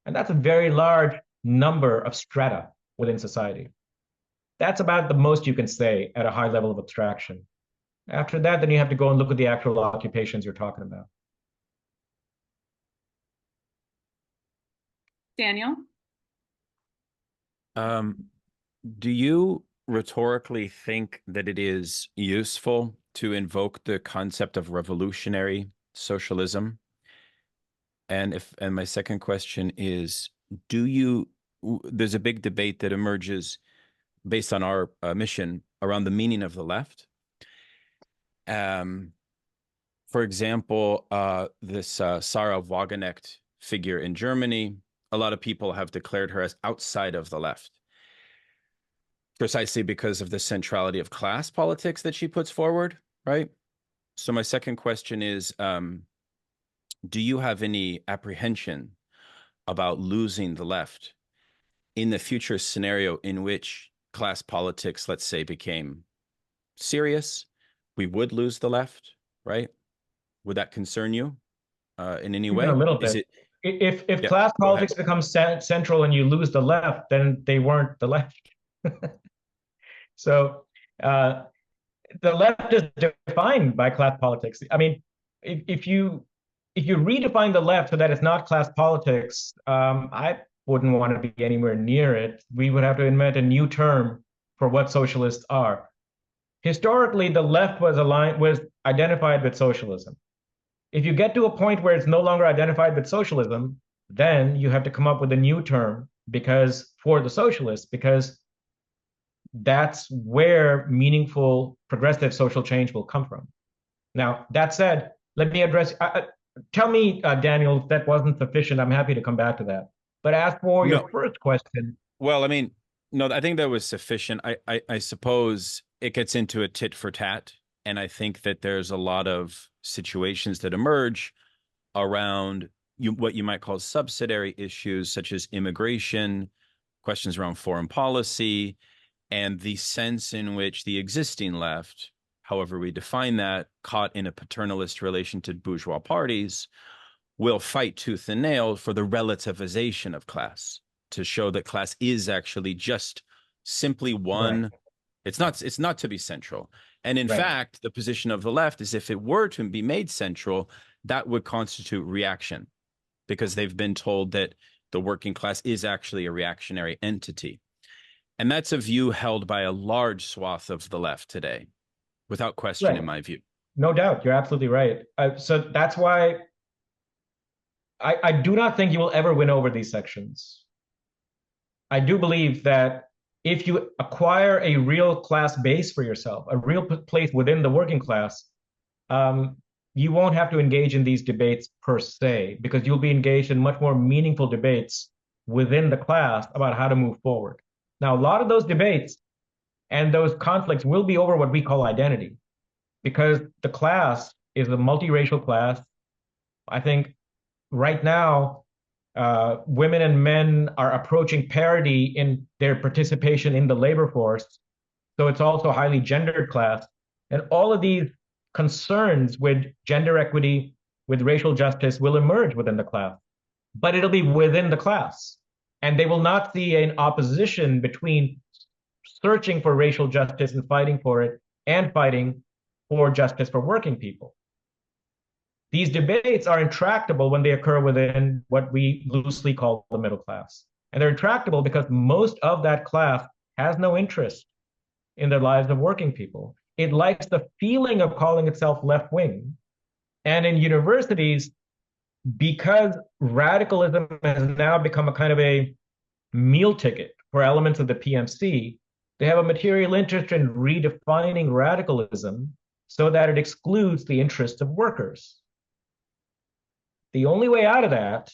And that's a very large number of strata within society. That's about the most you can say at a high level of abstraction. After that, then you have to go and look at the actual occupations you're talking about. Daniel? Do you rhetorically think that it is useful to invoke the concept of revolutionary socialism? And my second question is, there's a big debate that emerges based on our mission around the meaning of the left. For example, this Sarah Wagenknecht figure in Germany, a lot of people have declared her as outside of the left, precisely because of the centrality of class politics that she puts forward, right? So my second question is, do you have any apprehension about losing the left in the future scenario in which class politics, let's say, became serious? We would lose the left, right? Would that concern you in any way? A little bit. If class politics becomes central and you lose the left, then they weren't the left. So the left is defined by class politics. I mean, if you redefine the left so that it's not class politics, I wouldn't want to be anywhere near it. We would have to invent a new term for what socialists are. Historically, the left was identified with socialism. If you get to a point where it's no longer identified with socialism, then you have to come up with a new term for the socialists, because that's where meaningful progressive social change will come from. Now, that said, let me address, tell me, Daniel, if that wasn't sufficient. I'm happy to come back to that. But as for your first question. Well, I mean, no, I think that was sufficient. I suppose it gets into a tit for tat. And I think that there's a lot of situations that emerge around what you might call subsidiary issues, such as immigration, questions around foreign policy, and the sense in which the existing left, however we define that, caught in a paternalist relation to bourgeois parties, will fight tooth and nail for the relativization of class, to show that class is actually just simply one. Right. It's not to be central. And in fact, the position of the left is, if it were to be made central, that would constitute reaction, because they've been told that the working class is actually a reactionary entity. And that's a view held by a large swath of the left today, without question, in my view. No doubt. You're absolutely right. So that's why I do not think you will ever win over these sections. I do believe that if you acquire a real class base for yourself, a real place within the working class, you won't have to engage in these debates per se, because you'll be engaged in much more meaningful debates within the class about how to move forward. Now, a lot of those debates and those conflicts will be over what we call identity, because the class is a multiracial class. I think right now, women and men are approaching parity in their participation in the labor force. So it's also a highly gendered class. And all of these concerns with gender equity, with racial justice, will emerge within the class. But it'll be within the class. And they will not see an opposition between searching for racial justice and fighting for it, and fighting for justice for working people. These debates are intractable when they occur within what we loosely call the middle class. And they're intractable because most of that class has no interest in the lives of working people. It likes the feeling of calling itself left-wing. And in universities, because radicalism has now become a kind of a meal ticket for elements of the PMC, they have a material interest in redefining radicalism so that it excludes the interests of workers. The only way out of that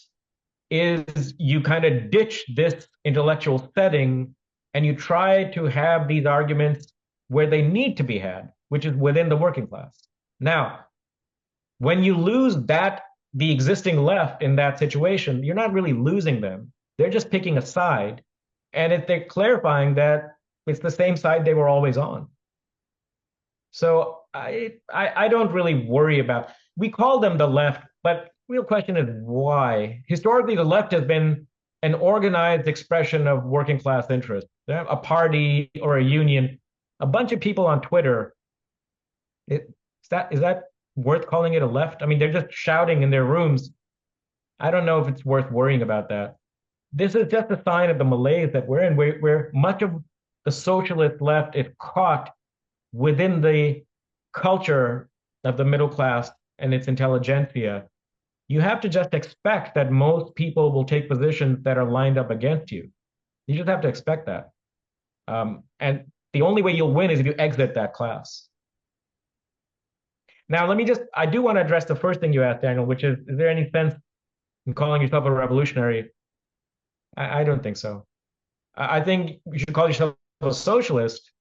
is you kind of ditch this intellectual setting and you try to have these arguments where they need to be had, which is within the working class. Now, when you lose the existing left in that situation, you're not really losing them. They're just picking a side, and they're clarifying that it's the same side they were always on. So I don't really worry about, we call them the left, but real question is why? Historically, the left has been an organized expression of working class interest. A party or a union, a bunch of people on Twitter. Is that worth calling it a left? I mean, they're just shouting in their rooms. I don't know if it's worth worrying about that. This is just a sign of the malaise that we're in, where much of the socialist left is caught within the culture of the middle class and its intelligentsia. You have to just expect that most people will take positions that are lined up against you. You just have to expect that. And the only way you'll win is if you exit that class. Now, I do want to address the first thing you asked, Daniel, which is there any sense in calling yourself a revolutionary? I don't think so. I think you should call yourself a socialist.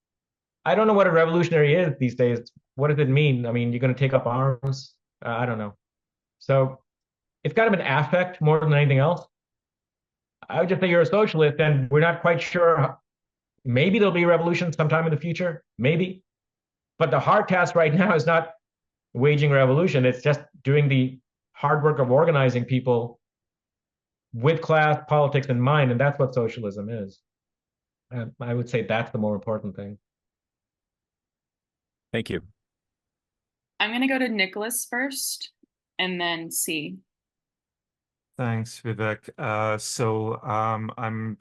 I don't know what a revolutionary is these days. What does it mean? I mean, you're going to take up arms? I don't know. So it's kind of an affect more than anything else. I would just say you're a socialist, and we're not quite sure. Maybe there'll be a revolution sometime in the future, maybe. But the hard task right now is not waging revolution. It's just doing the hard work of organizing people with class politics in mind, and that's what socialism is. I would say that's the more important thing. Thank you. I'm going to go to Nicholas first, and then C. Thanks, Vivek.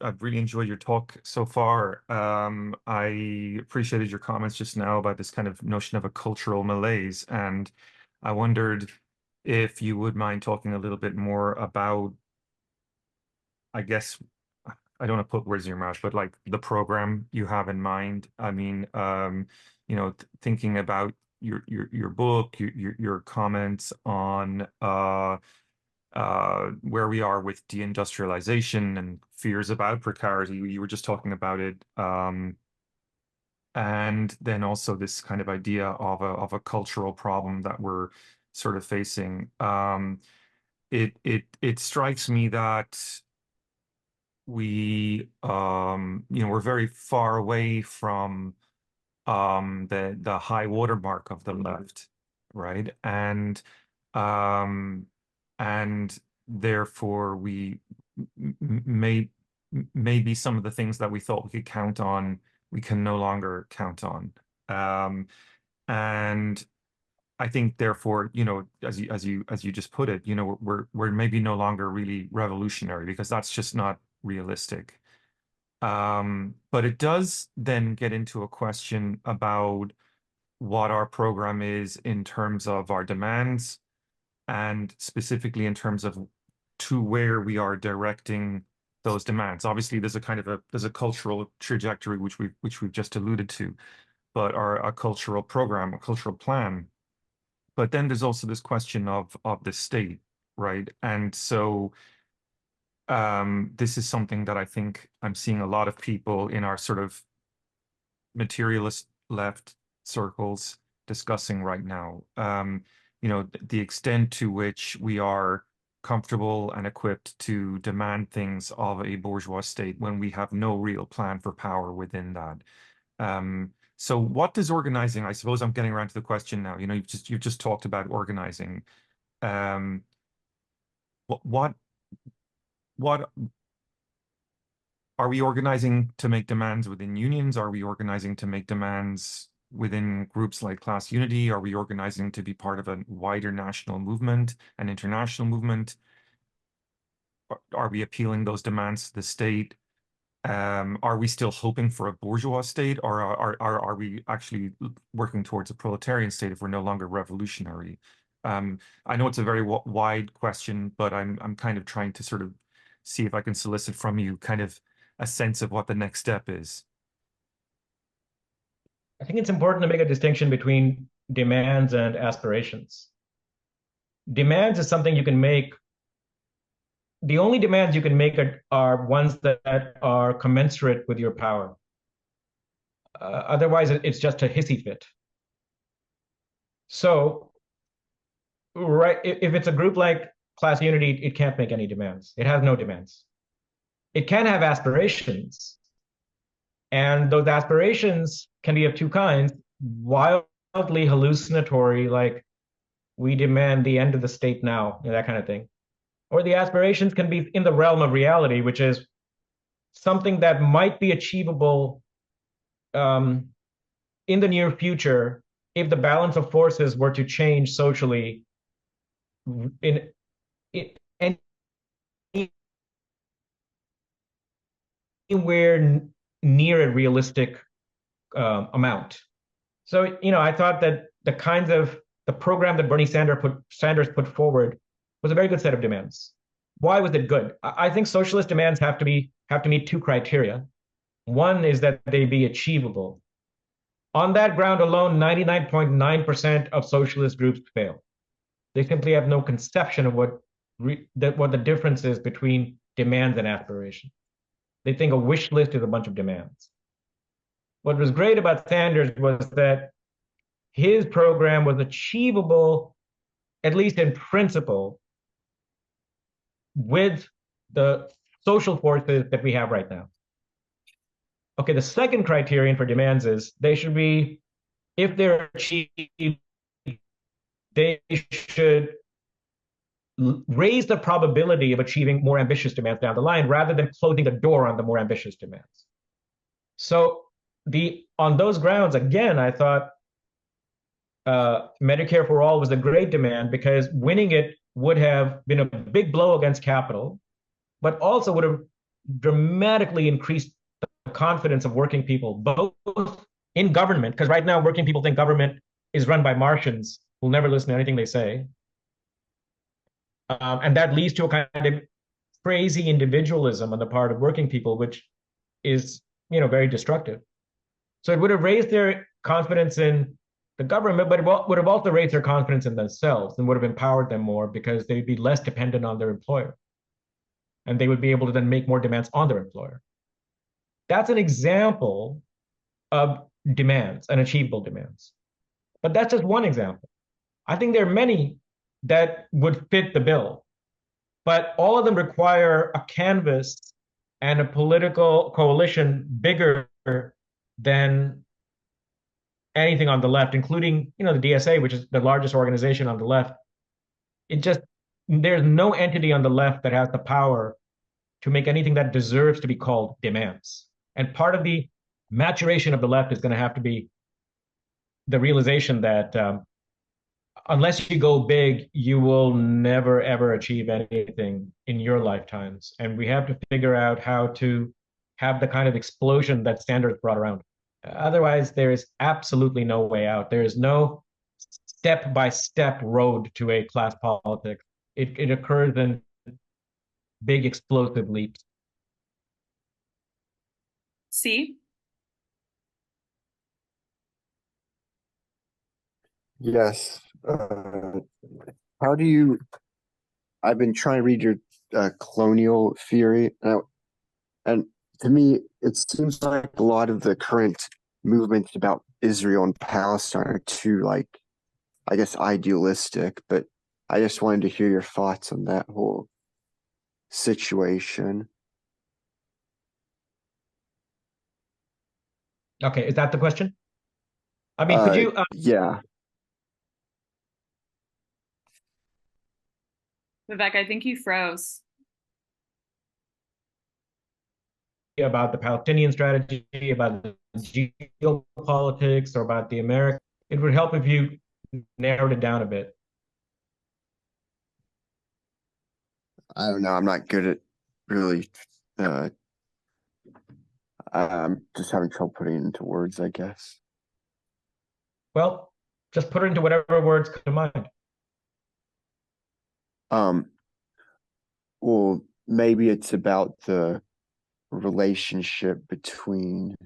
I've really enjoyed your talk so far. I appreciated your comments just now about this kind of notion of a cultural malaise, and I wondered if you would mind talking a little bit more about, I guess, I don't want to put words in your mouth, but like the program you have in mind. I mean, thinking about your book, your comments on where we are with deindustrialization and fears about precarity. You were just talking about it. And then also this kind of idea of a cultural problem that we're sort of facing. It strikes me that we're very far away from the high watermark of the left, right? Um, and therefore maybe some of the things that we thought we could count on, we can no longer count on. And I think therefore, as you just put it, we're maybe no longer really revolutionary because that's just not realistic. But it does then get into a question about what our program is in terms of our demands, and specifically in terms of to where we are directing those demands. Obviously, there's a cultural trajectory which we've just alluded to, but a cultural program, a cultural plan. But then there's also this question of the state, right? And so this is something that I think I'm seeing a lot of people in our sort of materialist left circles discussing right now. The extent to which we are comfortable and equipped to demand things of a bourgeois state when we have no real plan for power within that. So what does organizing, I suppose I'm getting around to the question now, you've just talked about organizing. What are we organizing to make demands within unions? Are we organizing to make demands within groups like Class Unity? Are we organizing to be part of a wider national movement, an international movement? Are we appealing those demands to the state? Are we still hoping for a bourgeois state, or are we actually working towards a proletarian state if we're no longer revolutionary? I know it's a very wide question, but I'm kind of trying to sort of see if I can solicit from you kind of a sense of what the next step is. I think it's important to make a distinction between demands and aspirations. Demands is something you can make. The only demands you can make are ones that are commensurate with your power. Otherwise, it's just a hissy fit. So, right, if it's a group like Class Unity, it can't make any demands. It has no demands. It can have aspirations, and those aspirations can be of two kinds: wildly hallucinatory, like we demand the end of the state now, that kind of thing. Or the aspirations can be in the realm of reality, which is something that might be achievable in the near future if the balance of forces were to change socially in anywhere near a realistic amount. So, I thought that the program that Bernie Sanders put forward was a very good set of demands. Why was it good? I think socialist demands have to meet two criteria. One is that they be achievable. On that ground alone, 99.9% of socialist groups fail. They simply have no conception of what the difference is between demands and aspirations. They think a wish list is a bunch of demands. What was great about Sanders was that his program was achievable, at least in principle, with the social forces that we have right now. Okay, the second criterion for demands is they should be, if they're achieved, they should raise the probability of achieving more ambitious demands down the line rather than closing the door on the more ambitious demands. So on those grounds, again, I thought Medicare for all was a great demand because winning it would have been a big blow against capital, but also would have dramatically increased the confidence of working people, both in government, because right now working people think government is run by Martians who'll never listen to anything they say. And that leads to a kind of crazy individualism on the part of working people, which is, very destructive. So it would have raised their confidence in the government, but it would have also raised their confidence in themselves and would have empowered them more because they'd be less dependent on their employer. And they would be able to then make more demands on their employer. That's an example of demands and achievable demands. But that's just one example. I think there are many that would fit the bill, but all of them require a canvas and a political coalition bigger than anything on the left, including, the DSA, which is the largest organization on the left. There's no entity on the left that has the power to make anything that deserves to be called demands. And part of the maturation of the left is going to have to be the realization that unless you go big, you will never, ever achieve anything in your lifetimes. And we have to figure out how to have the kind of explosion that Standards brought around. Otherwise, there is absolutely no way out. There is no step-by-step road to a class politics. It occurs in big explosive leaps. See? Yes. How do you? I've been trying to read your colonial theory, and to me, it seems like a lot of the current movements about Israel and Palestine are too, like, I guess, idealistic. But I just wanted to hear your thoughts on that whole situation. Okay, is that the question? I mean, could you? Yeah. Vivek, I think you froze. About the Palestinian strategy, about the geopolitics, or about the American. It would help if you narrowed it down a bit. I don't know. I'm not good at really. I'm just having trouble putting it into words, I guess. Well, just put it into whatever words come to mind. Well, maybe it's about the relationship between,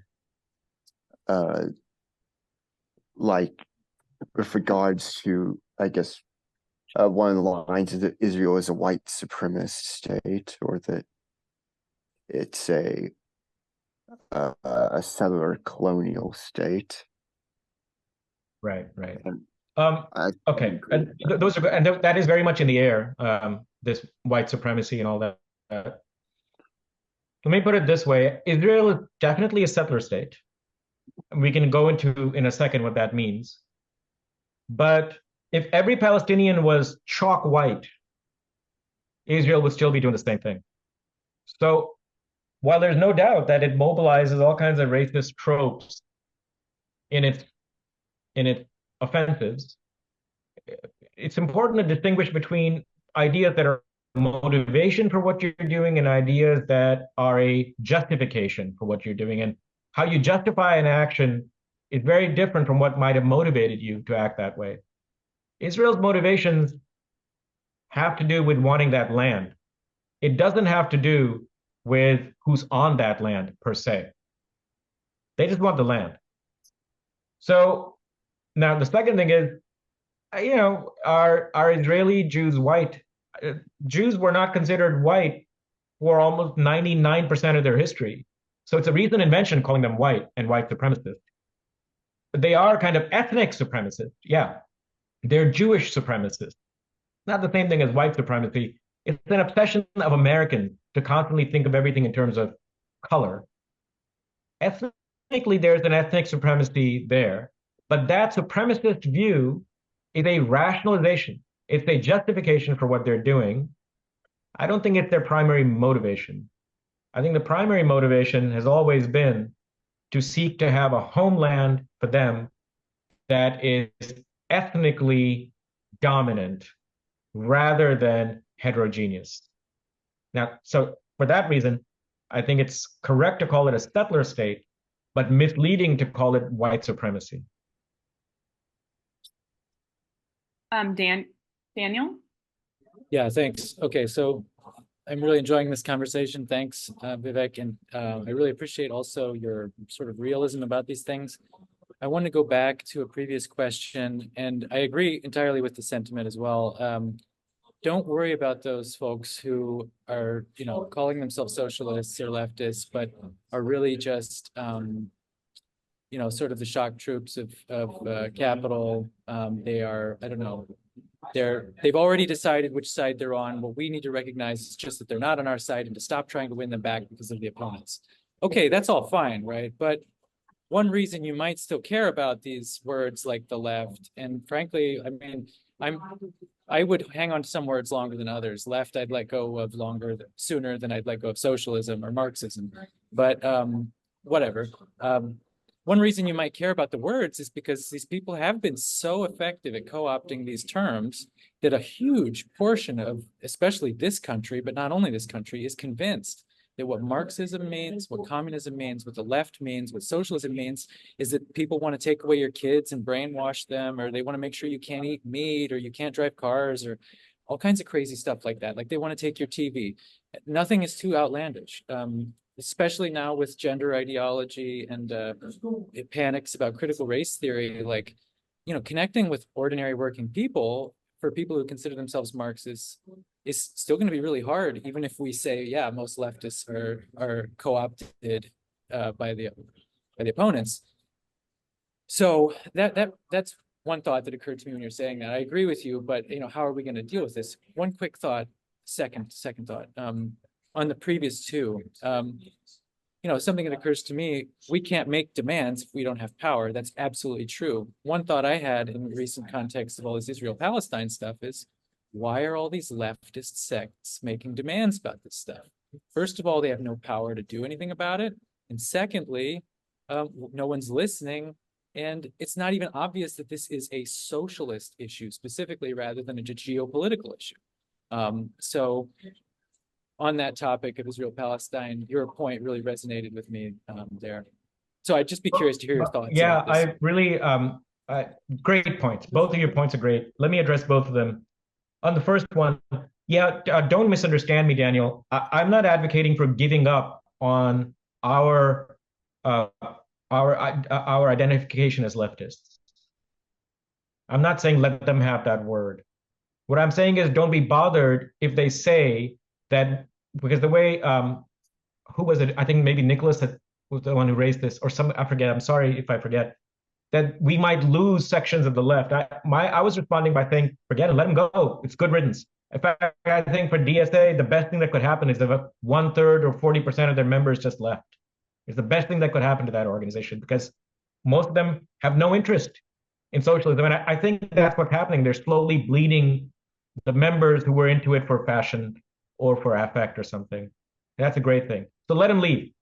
like, with regards to, I guess, one of the lines is that Israel is a white supremacist state, or that it's a settler colonial state. Right. And Okay, and those are good, and that is very much in the air. This white supremacy and all that. Let me put it this way: Israel is definitely a settler state. We can go into in a second what that means. But if every Palestinian was chalk white, Israel would still be doing the same thing. So while there's no doubt that it mobilizes all kinds of racist tropes in its offensives, it's important to distinguish between ideas that are motivation for what you're doing and ideas that are a justification for what you're doing. And how you justify an action is very different from what might have motivated you to act that way. Israel's motivations have to do with wanting that land. It doesn't have to do with who's on that land per se. They just want the land. So now the second thing is, are Israeli Jews white? Jews were not considered white for almost 99% of their history. So it's a recent invention calling them white and white supremacists. They are kind of ethnic supremacists. Yeah, they're Jewish supremacists. Not the same thing as white supremacy. It's an obsession of Americans to constantly think of everything in terms of color. Ethnically, there's an ethnic supremacy there, but that supremacist view is a rationalization. It's a justification for what they're doing. I don't think it's their primary motivation. I think the primary motivation has always been to seek to have a homeland for them that is ethnically dominant rather than heterogeneous. Now, so for that reason, I think it's correct to call it a settler state, but misleading to call it white supremacy. Daniel? Yeah, thanks. Okay, so I'm really enjoying this conversation. Thanks, Vivek. And I really appreciate also your sort of realism about these things. I want to go back to a previous question, and I agree entirely with the sentiment as well. Don't worry about those folks who are, calling themselves socialists or leftists, but are really just, sort of the shock troops of capital. They are, I don't know, they've already decided which side they're on. What we need to recognize is just that they're not on our side and to stop trying to win them back because of the opponents. Okay, that's all fine, right? But one reason you might still care about these words like the left, and frankly, I mean, I would hang on to some words longer than others. Left, I'd let go of sooner than I'd let go of socialism or Marxism. But whatever. One reason you might care about the words is because these people have been so effective at co-opting these terms that a huge portion of, especially this country, but not only this country, is convinced that what Marxism means, what communism means, what the left means, what socialism means, is that people want to take away your kids and brainwash them, or they want to make sure you can't eat meat, or you can't drive cars, or all kinds of crazy stuff like that. Like they want to take your TV. Nothing is too outlandish. Especially now with gender ideology and it panics about critical race theory, like, connecting with ordinary working people, for people who consider themselves Marxists, is still going to be really hard, even if we say, yeah, most leftists are co-opted by the opponents. So that's one thought that occurred to me when you're saying that. I agree with you, but how are we going to deal with this? One quick thought, second thought. On the previous two, something that occurs to me, we can't make demands if we don't have power. That's absolutely true. One thought I had in the recent context of all this Israel-Palestine stuff is, why are all these leftist sects making demands about this stuff? First of all, they have no power to do anything about it. And secondly, no one's listening. And it's not even obvious that this is a socialist issue specifically, rather than a geopolitical issue. So on that topic of Israel-Palestine, your point really resonated with me there. So I'd just be curious to hear your thoughts. Yeah, about this. I really, great points. Both of your points are great. Let me address both of them. On the first one, yeah, don't misunderstand me, Daniel. I'm not advocating for giving up on our identification as leftists. I'm not saying let them have that word. What I'm saying is don't be bothered if they say that, because the way, who was it? I think maybe Nicholas was the one who raised this, or I forget. I'm sorry if I forget. That we might lose sections of the left. I was responding by saying, forget it, let them go. It's good riddance. In fact, I think for DSA, the best thing that could happen is if 1/3 or 40% of their members just left. It's the best thing that could happen to that organization, because most of them have no interest in socialism. And I think that's what's happening. They're slowly bleeding the members who were into it for fashion or for affect or something. That's a great thing. So let them leave.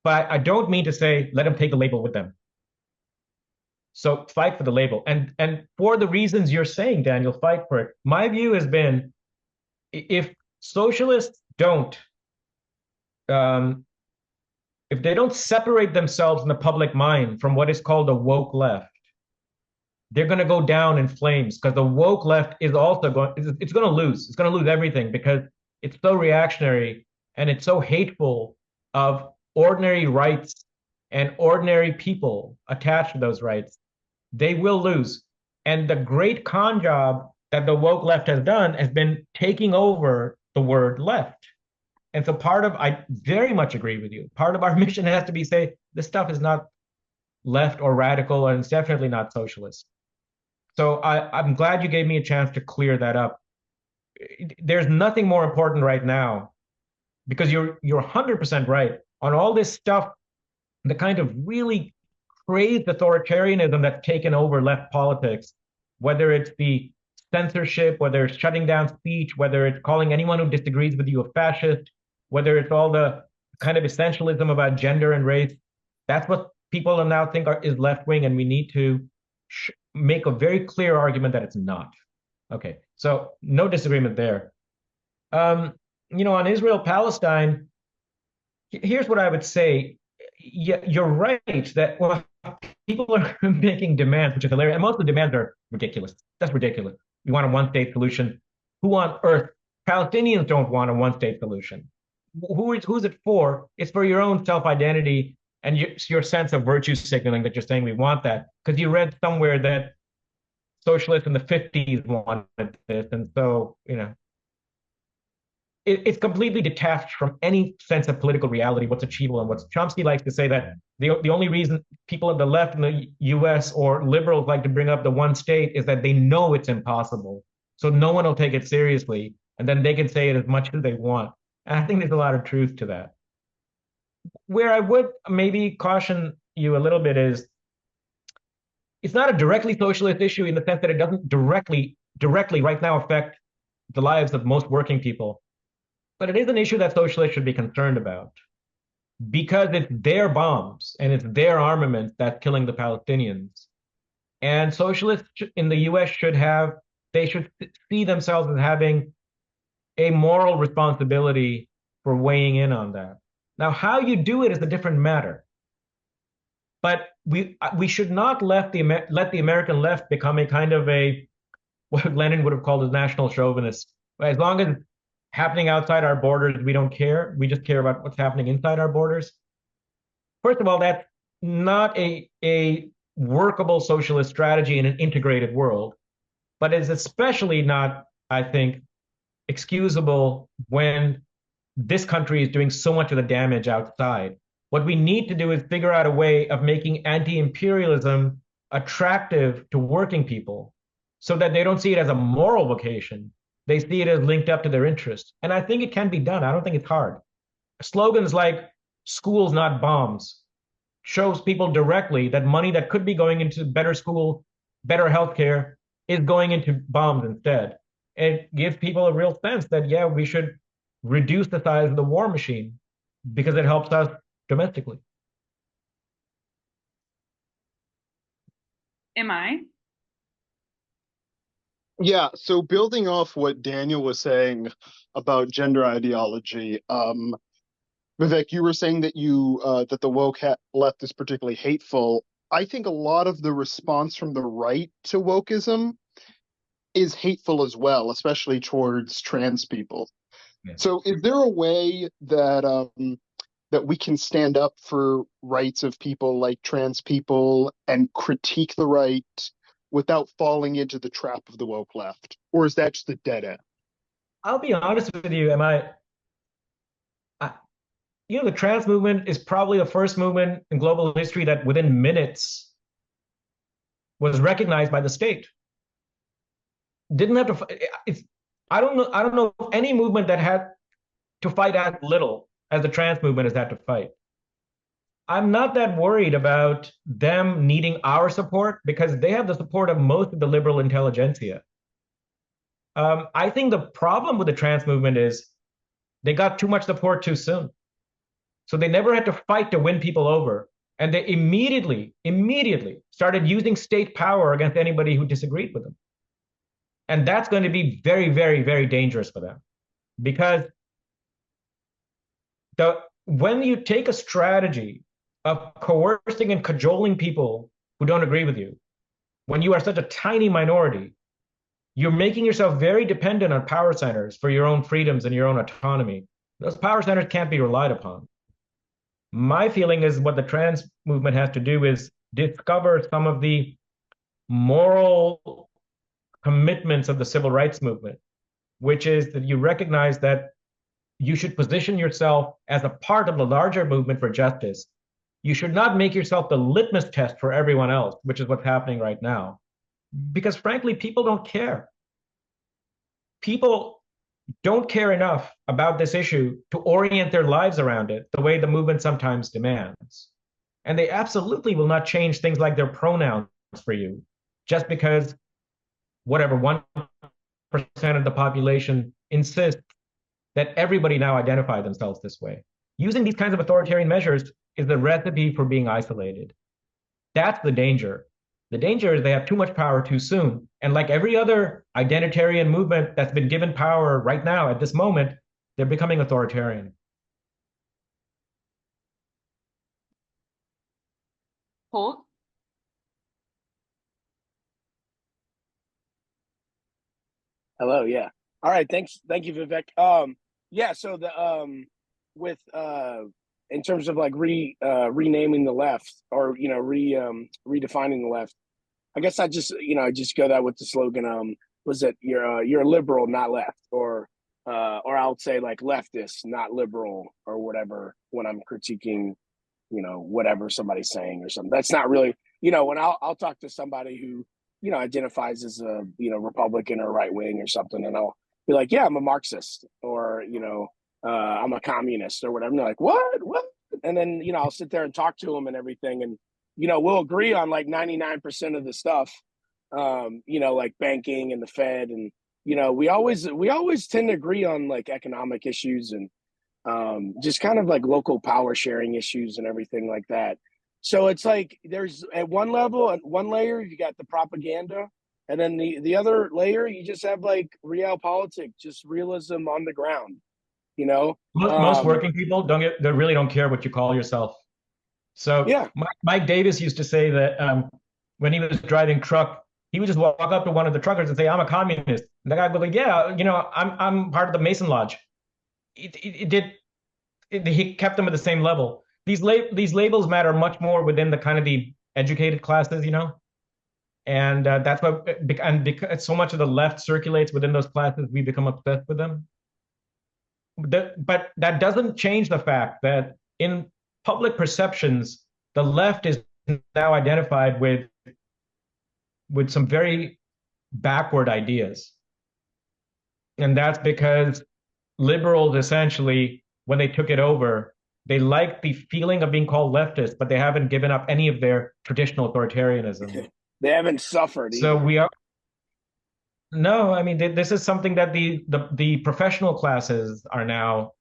But I don't mean to say let them take the label with them. So fight for the label. And for the reasons you're saying, Daniel, fight for it. My view has been, if socialists don't, if they don't separate themselves in the public mind from what is called the woke left, they're going to go down in flames, because the woke left is also it's going to lose. It's going to lose everything, because it's so reactionary and it's so hateful of ordinary rights and ordinary people attached to those rights. They will lose. And the great con job that the woke left has done has been taking over the word left. And so I very much agree with you. Part of our mission has to be say, this stuff is not left or radical, and it's definitely not socialist. So I'm glad you gave me a chance to clear that up. There's nothing more important right now, because you're 100% right on all this stuff, the kind of really crazed authoritarianism that's taken over left politics, whether it's the censorship, whether it's shutting down speech, whether it's calling anyone who disagrees with you a fascist, whether it's all the kind of essentialism about gender and race. That's what people now think is left-wing, and we need to make a very clear argument that it's not. Okay, so no disagreement there. On Israel-Palestine, here's what I would say. Yeah, you're right that, well, people are making demands, which is hilarious. And most of the demands are ridiculous. That's ridiculous. You want a one-state solution. Who on earth? Palestinians don't want a one-state solution. Who's it for? It's for your own self-identity and your sense of virtue signaling that you're saying we want that. Because you read somewhere that socialists in the 50s wanted this. And so, it's completely detached from any sense of political reality, what's achievable and what's. Chomsky likes to say that the only reason people on the left in the US or liberals like to bring up the one state is that they know it's impossible. So no one will take it seriously. And then they can say it as much as they want. And I think there's a lot of truth to that. Where I would maybe caution you a little bit is it's not a directly socialist issue in the sense that it doesn't directly right now affect the lives of most working people. But it is an issue that socialists should be concerned about because it's their bombs and it's their armaments that's killing the Palestinians. And socialists in the US should see themselves as having a moral responsibility for weighing in on that. Now, how you do it is a different matter. But we should not let the American left become a kind of what Lenin would have called a national chauvinist. As long as happening outside our borders, we don't care. We just care about what's happening inside our borders. First of all, that's not a workable socialist strategy in an integrated world, but it's especially not, I think, excusable when this country is doing so much of the damage outside. What we need to do is figure out a way of making anti-imperialism attractive to working people so that they don't see it as a moral vocation. They see it as linked up to their interests. And I think it can be done. I don't think it's hard. Slogans like schools, not bombs, shows people directly that money that could be going into better school, better healthcare is going into bombs instead. It gives people a real sense that, yeah, we should reduce the size of the war machine because it helps us domestically. Am I? Yeah, so building off what Daniel was saying about gender ideology, Vivek, you were saying that that the woke left is particularly hateful. I think a lot of the response from the right to wokeism is hateful as well, especially towards trans people. Yeah. So is there a way that that we can stand up for rights of people like trans people and critique the right without falling into the trap of the woke left? Or is that just a dead end? I'll be honest with you, the trans movement is probably the first movement in global history that within minutes was recognized by the state. Didn't have to, I don't know of any movement that had to fight as little as the trans movement has had to fight. I'm not that worried about them needing our support because they have the support of most of the liberal intelligentsia. I think the problem with the trans movement is they got too much support too soon. So they never had to fight to win people over. And they immediately started using state power against anybody who disagreed with them. And that's going to be very, very, very dangerous for them because when you take a strategy of coercing and cajoling people who don't agree with you, when you are such a tiny minority, you're making yourself very dependent on power centers for your own freedoms and your own autonomy. Those power centers can't be relied upon. My feeling is what the trans movement has to do is discover some of the moral commitments of the civil rights movement, which is that you recognize that you should position yourself as a part of the larger movement for justice. You should not make yourself the litmus test for everyone else, which is what's happening right now. Because frankly, people don't care. People don't care enough about this issue to orient their lives around it the way the movement sometimes demands. And they absolutely will not change things like their pronouns for you just because whatever 1% of the population insists that everybody now identify themselves this way. Using these kinds of authoritarian measures is the recipe for being isolated. That's the danger. The danger is they have too much power too soon. And like every other identitarian movement that's been given power right now at this moment, they're becoming authoritarian. Holt? Hello, yeah. All right, thanks. Thank you, Vivek. Yeah, so the with in terms of like renaming the left, or redefining the left, I guess I just go that with the slogan, was it you're a liberal, not left, or I'll say like leftist, not liberal, or whatever, when I'm critiquing, whatever somebody's saying or something. That's not really, when I'll talk to somebody who, identifies as a, Republican or right wing or something, and I'll be like, yeah, I'm a Marxist, or, I'm a communist or whatever. And they're like, what? And then, I'll sit there and talk to them and everything. And, we'll agree on like 99% of the stuff, like banking and the Fed. And, we always tend to agree on like economic issues and just kind of like local power sharing issues and everything like that. So it's like there's at one level, at one layer, you got the propaganda, and then the other layer, you just have like realpolitik, just realism on the ground. Most working people they really don't care what you call yourself. So yeah, Mike Davis used to say that when he was driving truck, he would just walk up to one of the truckers and say, "I'm a communist." And the guy would be like, "Yeah, I'm part of the Mason Lodge." He kept them at the same level. These labels matter much more within the kind of the educated classes, and that's why, and because so much of the left circulates within those classes, we become obsessed with them. But that doesn't change the fact that in public perceptions, the left is now identified with some very backward ideas, and that's because liberals essentially, when they took it over, they like the feeling of being called leftist, but they haven't given up any of their traditional authoritarianism. They haven't suffered So either. we are. No, I mean, this is something that the professional classes are now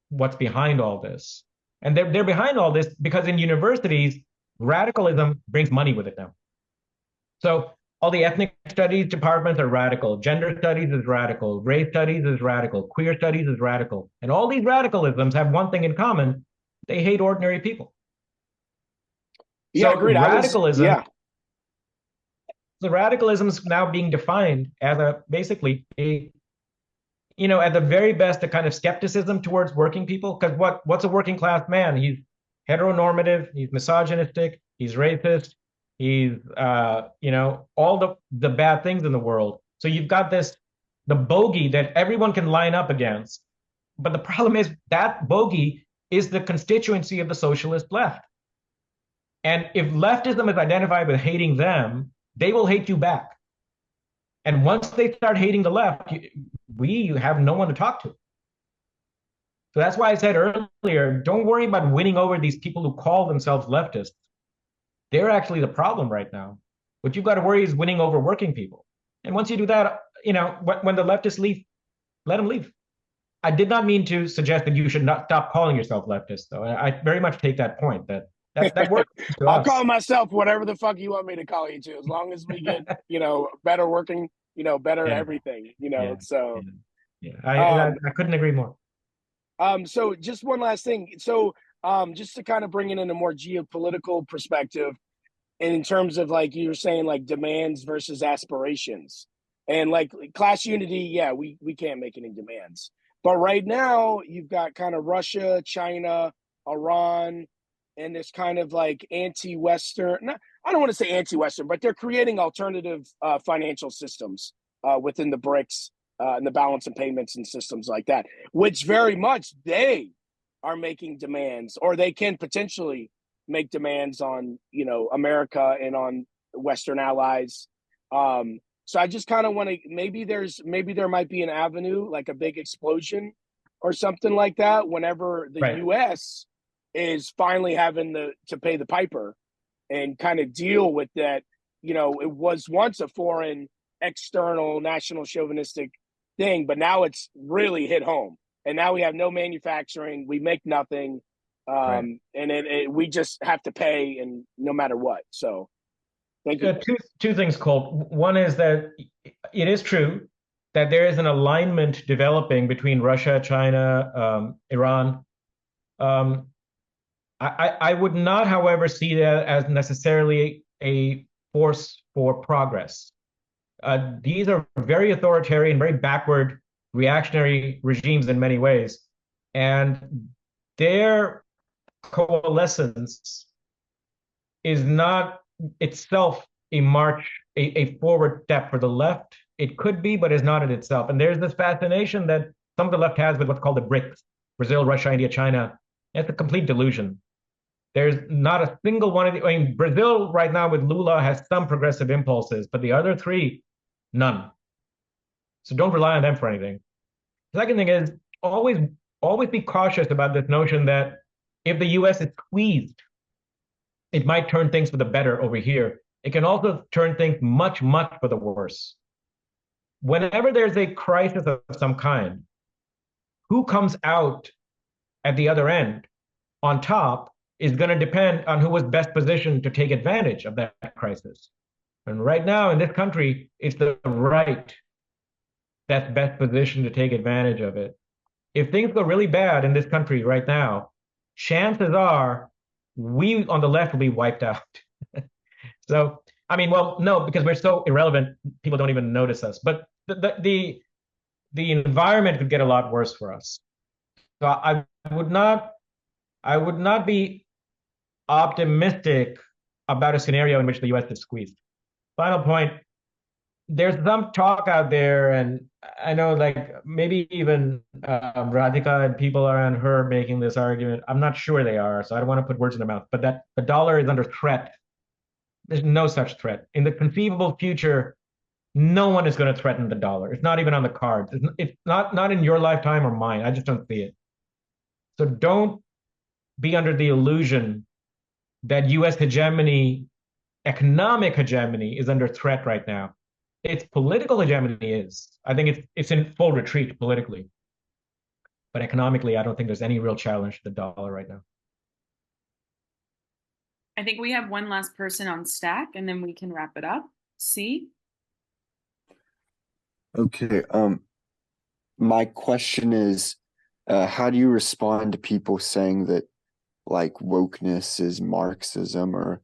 what's behind all this. And they're behind all this because in universities, radicalism brings money with it now. So all the ethnic studies departments are radical. Gender studies is radical. Race studies is radical. Queer studies is radical. And all these radicalisms have one thing in common. They hate ordinary people. Yeah, So agreed. radicalism, the radicalism is now being defined as basically at the very best, a kind of skepticism towards working people. Because what's a working class man? He's heteronormative, he's misogynistic, he's racist, he's all the bad things in the world. So you've got the bogey that everyone can line up against. But the problem is that bogey is the constituency of the socialist left. And if leftism is identified with hating them, they will hate you back. And once they start hating the left, we have no one to talk to. So that's why I said earlier, don't worry about winning over these people who call themselves leftists. They're actually the problem right now. What you've got to worry is winning over working people. And once you do that, when the leftists leave, let them leave. I did not mean to suggest that you should not stop calling yourself leftist, though. I very much take that point that works to I'll us. call myself whatever the fuck you want me to call you to, as long as we get, better working, better everything, so. Yeah. I couldn't agree more. So just one last thing. So just to kind of bring it in a more geopolitical perspective, and in terms of like you were saying, like demands versus aspirations, and like class unity, yeah, we can't make any demands. But right now you've got kind of Russia, China, Iran, and this kind of like anti-Western, I don't want to say anti-Western, but they're creating alternative financial systems within the BRICS and the balance and payments and systems like that, which very much they are making demands, or they can potentially make demands on, America and on Western allies. So I just kind of want to, maybe there might be an avenue, like a big explosion or something like that, whenever the Right. US is finally having to pay the piper and kind of deal with that. It was once a foreign, external, national chauvinistic thing, but now it's really hit home. And now we have no manufacturing, we make nothing, Right. and we just have to pay, and no matter what. So Thank you. Two things, Colt. One is that it is true that there is an alignment developing between Russia, China, Iran. Um, I would not, however, see that as necessarily a force for progress. These are very authoritarian, very backward, reactionary regimes in many ways. And their coalescence is not itself a march, a forward step for the left. It could be, but is not in itself. And there's this fascination that some of the left has with what's called the BRICS, Brazil, Russia, India, China. It's a complete delusion. There's not a single one of the, I mean, Brazil right now with Lula has some progressive impulses, but the other three, none. So don't rely on them for anything. The second thing is always be cautious about this notion that if the US is squeezed, it might turn things for the better over here. It can also turn things much, much for the worse. Whenever there's a crisis of some kind, who comes out at the other end on top is going to depend on who was best positioned to take advantage of that crisis. And right now in this country, it's the right that's best positioned to take advantage of it. If things go really bad in this country right now, chances are we on the left will be wiped out. So, I mean, well, no, because we're so irrelevant, people don't even notice us. But the environment could get a lot worse for us. So I would not be optimistic about a scenario in which the US is squeezed. Final point, there's some talk out there, and I know like maybe even Radhika and people around her making this argument. I'm not sure they are, so I don't want to put words in their mouth, but that the dollar is under threat. There's no such threat. In the conceivable future, no one is going to threaten the dollar. It's not even on the cards. It's not in your lifetime or mine. I just don't see it. So don't be under the illusion that US hegemony, economic hegemony, is under threat right now. Its political hegemony is. I think it's in full retreat politically. But economically, I don't think there's any real challenge to the dollar right now. I think we have one last person on stack, and then we can wrap it up. C? Okay. My question is, how do you respond to people saying that like wokeness is Marxism or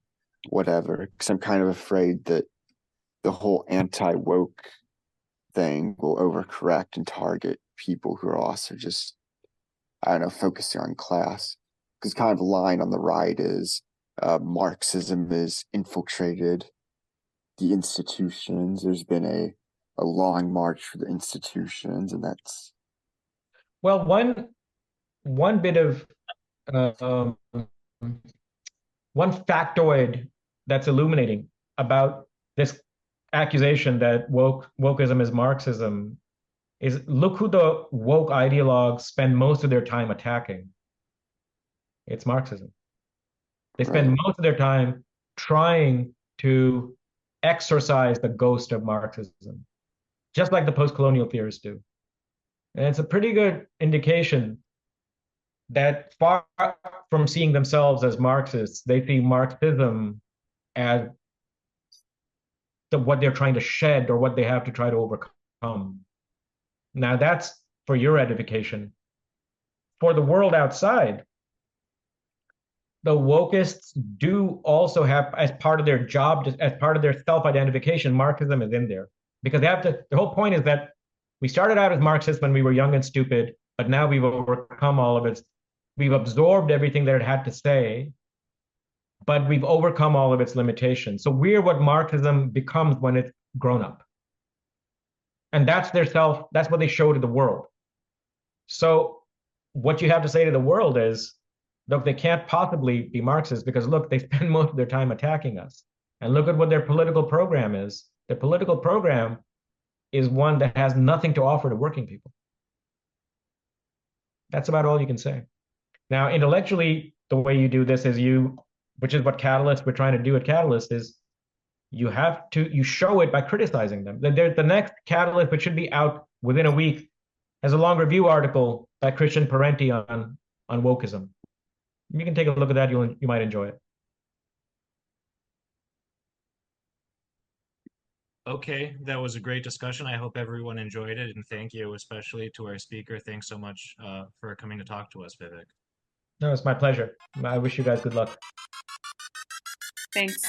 whatever? Because I'm kind of afraid that the whole anti-woke thing will overcorrect and target people who are also just, I don't know, focusing on class. Because kind of the line on the right is Marxism is infiltrated the institutions. There's been a long march for the institutions, and that's Well, one bit of one factoid that's illuminating about this accusation that wokeism is Marxism is look who the woke ideologues spend most of their time attacking. It's Marxism. They spend right. most of their time trying to exorcise the ghost of Marxism, just like the post-colonial theorists do. And it's a pretty good indication that far from seeing themselves as Marxists, they see Marxism as what they're trying to shed or what they have to try to overcome. Now that's for your edification. For the world outside, the wokeists do also have, as part of their job, as part of their self-identification, Marxism is in there. Because they have to, the whole point is that we started out as Marxists when we were young and stupid, but now we've overcome all of it. We've absorbed everything that it had to say, but we've overcome all of its limitations. So we're what Marxism becomes when it's grown up. And that's their self, that's what they show to the world. So what you have to say to the world is, look, they can't possibly be Marxists because look, they spend most of their time attacking us. And look at what their political program is. Their political program is one that has nothing to offer to working people. That's about all you can say. Now, intellectually, the way you do this is which is what Catalyst, we're trying to do at Catalyst, is you show it by criticizing them. The next Catalyst, which should be out within a week, has a long review article by Christian Parenti on wokeism. You can take a look at that, you might enjoy it. Okay, that was a great discussion. I hope everyone enjoyed it, and thank you especially to our speaker. Thanks so much for coming to talk to us, Vivek. No, it's my pleasure. I wish you guys good luck. Thanks.